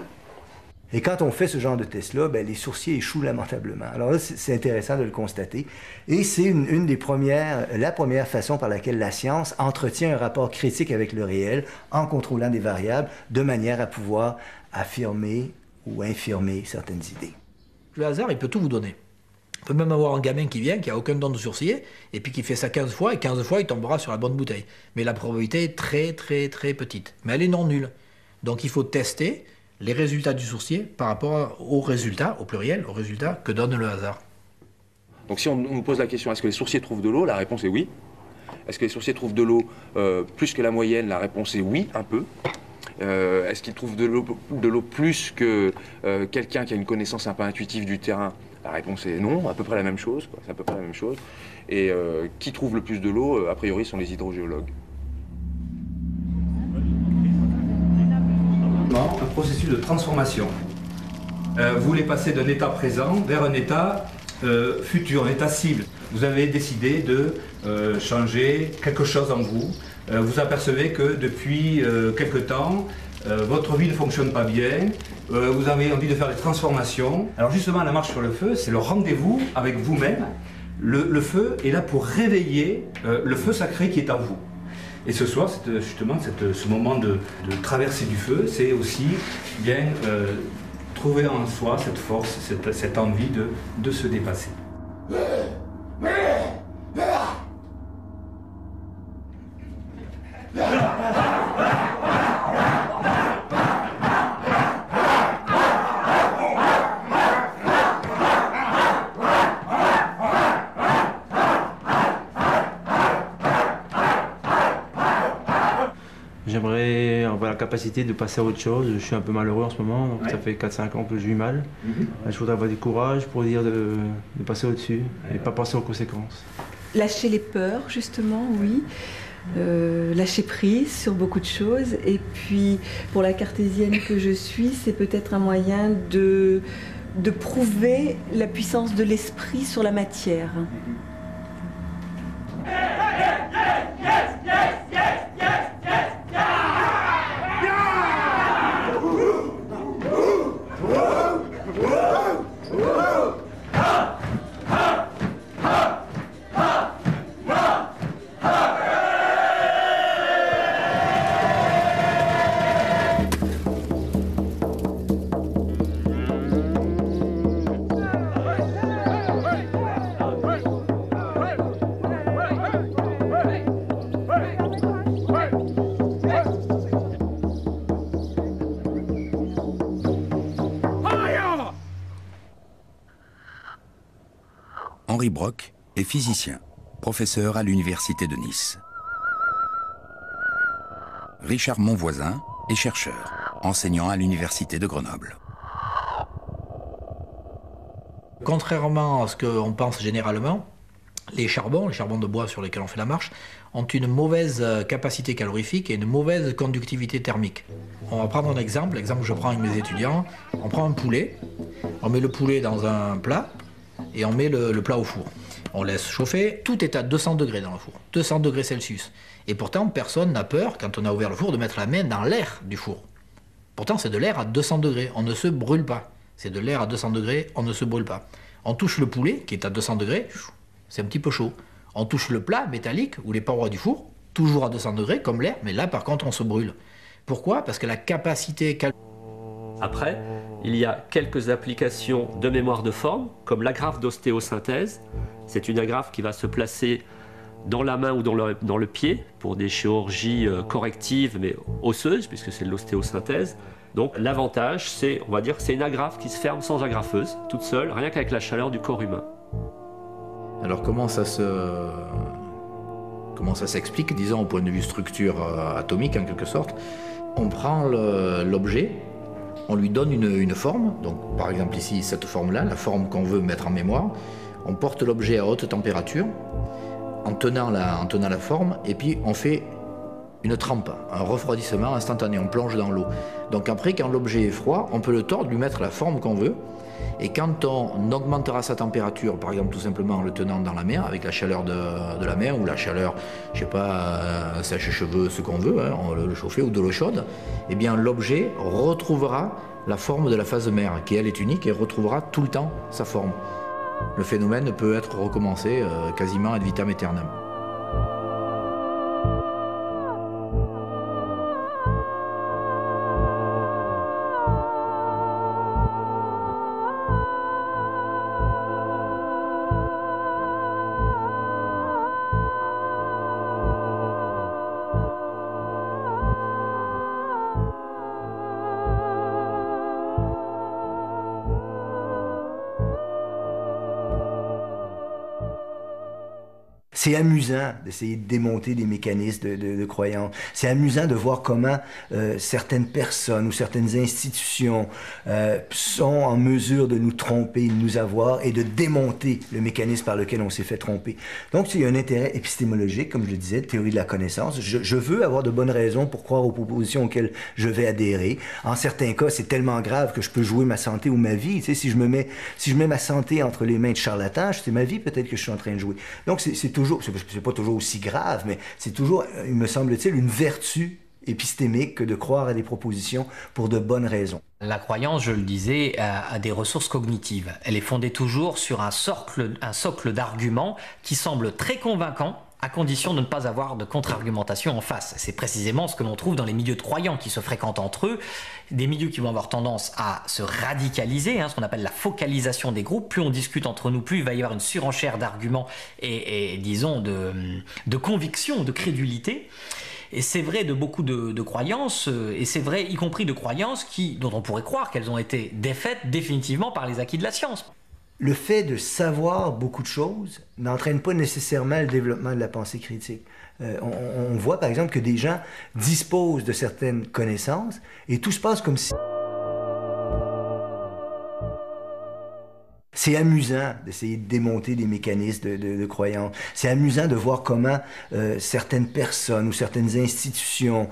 Et quand on fait ce genre de test-là, ben, les sourciers échouent lamentablement. Alors là, c'est intéressant de le constater. Et c'est une des premières, la première façon par laquelle la science entretient un rapport critique avec le réel en contrôlant des variables de manière à pouvoir affirmer ou infirmer certaines idées. Le hasard, il peut tout vous donner. On peut même avoir un gamin qui vient, qui n'a aucun don de sourcier, et puis qui fait ça 15 fois, et 15 fois, il tombera sur la bonne bouteille. Mais la probabilité est très, très, très petite. Mais elle est non nulle. Donc il faut tester les résultats du sourcier par rapport aux résultats, au pluriel, aux résultats que donne le hasard. Donc si on nous pose la question, est-ce que les sourciers trouvent de l'eau? La réponse est oui. Est-ce que les sourciers trouvent de l'eau plus que la moyenne? La réponse est oui, un peu. Est-ce qu'ils trouvent de l'eau plus que quelqu'un qui a une connaissance un peu intuitive du terrain? La réponse est non, à peu près la même chose. C'est à peu près la même chose. Et qui trouve le plus de l'eau, a priori, sont les hydrogéologues. Un processus de transformation. Vous voulez passer d'un état présent vers un état futur, un état cible. Vous avez décidé de changer quelque chose en vous. Vous apercevez que depuis quelque temps, votre vie ne fonctionne pas bien. Vous avez envie de faire des transformations. Alors justement, la marche sur le feu, c'est le rendez-vous avec vous-même. Le feu est là pour réveiller le feu sacré qui est en vous. Et ce soir, justement, ce moment de traversée du feu, c'est aussi bien trouver en soi cette force, cette envie de se dépasser. J'aimerais avoir la capacité de passer à autre chose. Je suis un peu malheureux en ce moment, donc ça fait 4-5 ans que je vis mal. Je voudrais avoir du courage pour dire de passer au-dessus et pas penser aux conséquences. Lâcher les peurs, justement, oui. Lâcher prise sur beaucoup de choses. Et puis, pour la cartésienne que je suis, c'est peut-être un moyen de prouver la puissance de l'esprit sur la matière. Henri Brock est physicien, professeur à l'université de Nice. Richard Monvoisin est chercheur, enseignant à l'université de Grenoble. Contrairement à ce qu'on pense généralement, les charbons de bois sur lesquels on fait la marche, ont une mauvaise capacité calorifique et une mauvaise conductivité thermique. On va prendre un exemple, l'exemple que je prends avec mes étudiants. On prend un poulet, on met le poulet dans un plat et on met le plat au four. On laisse chauffer, tout est à 200 degrés dans le four, 200 degrés Celsius. Et pourtant, personne n'a peur, quand on a ouvert le four, de mettre la main dans l'air du four. Pourtant, c'est de l'air à 200 degrés, on ne se brûle pas. C'est de l'air à 200 degrés, on ne se brûle pas. On touche le poulet, qui est à 200 degrés, c'est un petit peu chaud. On touche le plat métallique ou les parois du four, toujours à 200 degrés, comme l'air, mais là, par contre, on se brûle. Pourquoi? Parce que la capacité... Après, il y a quelques applications de mémoire de forme, comme l'agrafe d'ostéosynthèse. C'est une agrafe qui va se placer dans la main ou dans le pied, pour des chirurgies correctives, mais osseuses, puisque c'est de l'ostéosynthèse. Donc l'avantage, c'est, on va dire, c'est une agrafe qui se ferme sans agrafeuse, toute seule, rien qu'avec la chaleur du corps humain. Alors comment ça s'explique, disons, au point de vue structure atomique, en quelque sorte? On prend l'objet, on lui donne une forme, donc par exemple ici, cette forme-là, la forme qu'on veut mettre en mémoire. On porte l'objet à haute température, en tenant la forme, et puis on fait une trempe, un refroidissement instantané, on plonge dans l'eau. Donc après, quand l'objet est froid, on peut le tordre, lui mettre la forme qu'on veut, et quand on augmentera sa température, par exemple tout simplement en le tenant dans la main, avec la chaleur de la main, ou la chaleur, je sais pas, sèche-cheveux, ce qu'on veut, hein, on le chauffer, ou de l'eau chaude, eh bien l'objet retrouvera la forme de la phase mère, qui elle est unique, et retrouvera tout le temps sa forme. Le phénomène peut être recommencé quasiment ad vitam aeternam. C'est amusant d'essayer de démonter des mécanismes de croyance. C'est amusant de voir comment certaines personnes ou certaines institutions sont en mesure de nous tromper, de nous avoir et de démonter le mécanisme par lequel on s'est fait tromper. Donc, il y a un intérêt épistémologique, comme je le disais, de théorie de la connaissance. Je veux avoir de bonnes raisons pour croire aux propositions auxquelles je vais adhérer. En certains cas, c'est tellement grave que je peux jouer ma santé ou ma vie. Tu sais, si je mets ma santé entre les mains de charlatans, c'est ma vie peut-être que je suis en train de jouer. Donc, c'est toujours, c'est pas toujours aussi grave, mais c'est toujours, il me semble-t-il, une vertu épistémique que de croire à des propositions pour de bonnes raisons. La croyance, je le disais, a des ressources cognitives. Elle est fondée toujours sur un socle d'arguments qui semble très convaincant, à condition de ne pas avoir de contre-argumentation en face. C'est précisément ce que l'on trouve dans les milieux de croyants qui se fréquentent entre eux, des milieux qui vont avoir tendance à se radicaliser, ce qu'on appelle la focalisation des groupes. Plus on discute entre nous, plus il va y avoir une surenchère d'arguments et disons, de conviction, de crédulité. Et c'est vrai de beaucoup de croyances, et c'est vrai y compris de croyances dont on pourrait croire qu'elles ont été défaites définitivement par les acquis de la science. Le fait de savoir beaucoup de choses n'entraîne pas nécessairement le développement de la pensée critique. On voit par exemple que des gens disposent de certaines connaissances et tout se passe comme si... C'est amusant d'essayer de démonter des mécanismes de croyance. C'est amusant de voir comment certaines personnes ou certaines institutions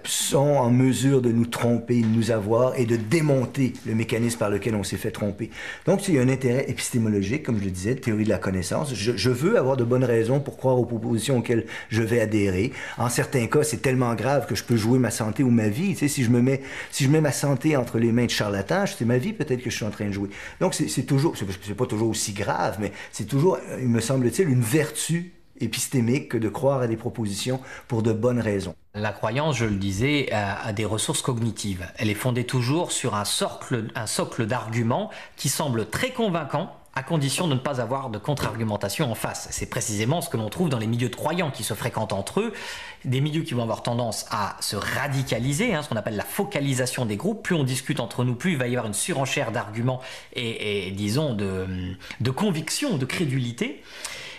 sont en mesure de nous tromper, de nous avoir et de démonter le mécanisme par lequel on s'est fait tromper. Donc, il y a un intérêt épistémologique, comme je le disais, de théorie de la connaissance. Je veux avoir de bonnes raisons pour croire aux propositions auxquelles je vais adhérer. En certains cas, c'est tellement grave que je peux jouer ma santé ou ma vie. Tu sais, si je mets ma santé entre les mains de charlatans, c'est ma vie peut-être que je suis en train de jouer. Donc, c'est toujours, c'est pas toujours aussi grave, mais c'est toujours, il me semble-t-il, une vertu épistémique que de croire à des propositions pour de bonnes raisons. La croyance, je le disais, a des ressources cognitives. Elle est fondée toujours sur un socle d'arguments qui semble très convaincant, à condition de ne pas avoir de contre-argumentation en face. C'est précisément ce que l'on trouve dans les milieux de croyants qui se fréquentent entre eux, des milieux qui vont avoir tendance à se radicaliser, ce qu'on appelle la focalisation des groupes. Plus on discute entre nous, plus il va y avoir une surenchère d'arguments et disons, de conviction, de crédulité.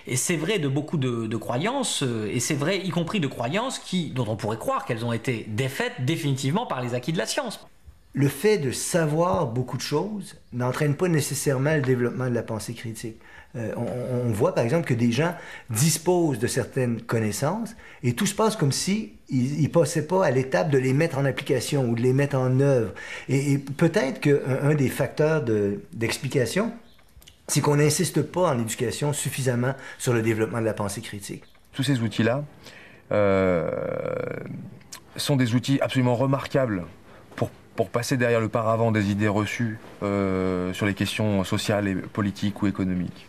Et c'est vrai de beaucoup de croyances, et c'est vrai y compris de croyances dont on pourrait croire qu'elles ont été défaites définitivement par les acquis de la science. Le fait de savoir beaucoup de choses n'entraîne pas nécessairement le développement de la pensée critique. On voit par exemple que des gens disposent de certaines connaissances et tout se passe comme si ils ne passaient pas à l'étape de les mettre en application ou de les mettre en œuvre. Et peut-être qu'un des facteurs d'explication, c'est qu'on n'insiste pas en éducation suffisamment sur le développement de la pensée critique. Tous ces outils-là sont des outils absolument remarquables pour passer derrière le paravent des idées reçues sur les questions sociales et politiques ou économiques.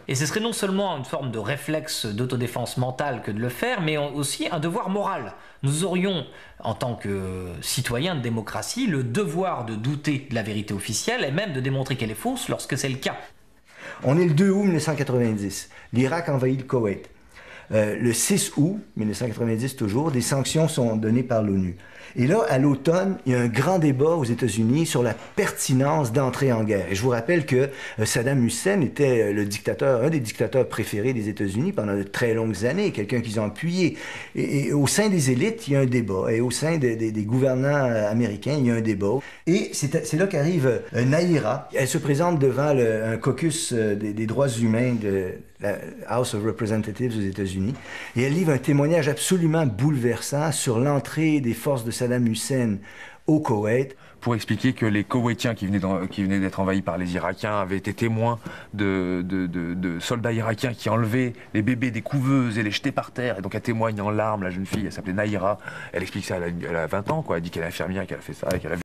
Et ce serait non seulement une forme de réflexe d'autodéfense mentale que de le faire, mais aussi un devoir moral. Nous aurions, en tant que citoyens de démocratie, le devoir de douter de la vérité officielle et même de démontrer qu'elle est fausse lorsque c'est le cas. On est le 2 août 1990. L'Irak envahit le Koweït. Le 6 août 1990 toujours, des sanctions sont données par l'ONU. Et là, à l'automne, il y a un grand débat aux États-Unis sur la pertinence d'entrer en guerre. Et je vous rappelle que Saddam Hussein était un des dictateurs préférés des États-Unis pendant de très longues années, quelqu'un qu'ils ont appuyé. Et au sein des élites, il y a un débat. Et au sein des gouvernants américains, il y a un débat. Et c'est là qu'arrive Naïra. Elle se présente devant un caucus des droits humains de la House of Representatives aux États-Unis. Et elle livre un témoignage absolument bouleversant sur l'entrée des forces de Saddam Hussein au Koweït. Pour expliquer que les Koweïtiens qui venaient d'être envahis par les Irakiens avaient été témoins de soldats irakiens qui enlevaient les bébés des couveuses et les jetaient par terre. Et donc elle témoigne en larmes, la jeune fille, elle s'appelait Naïra. Elle explique ça, elle a 20 ans, quoi. Elle dit qu'elle est infirmière, qu'elle a fait ça, et qu'elle a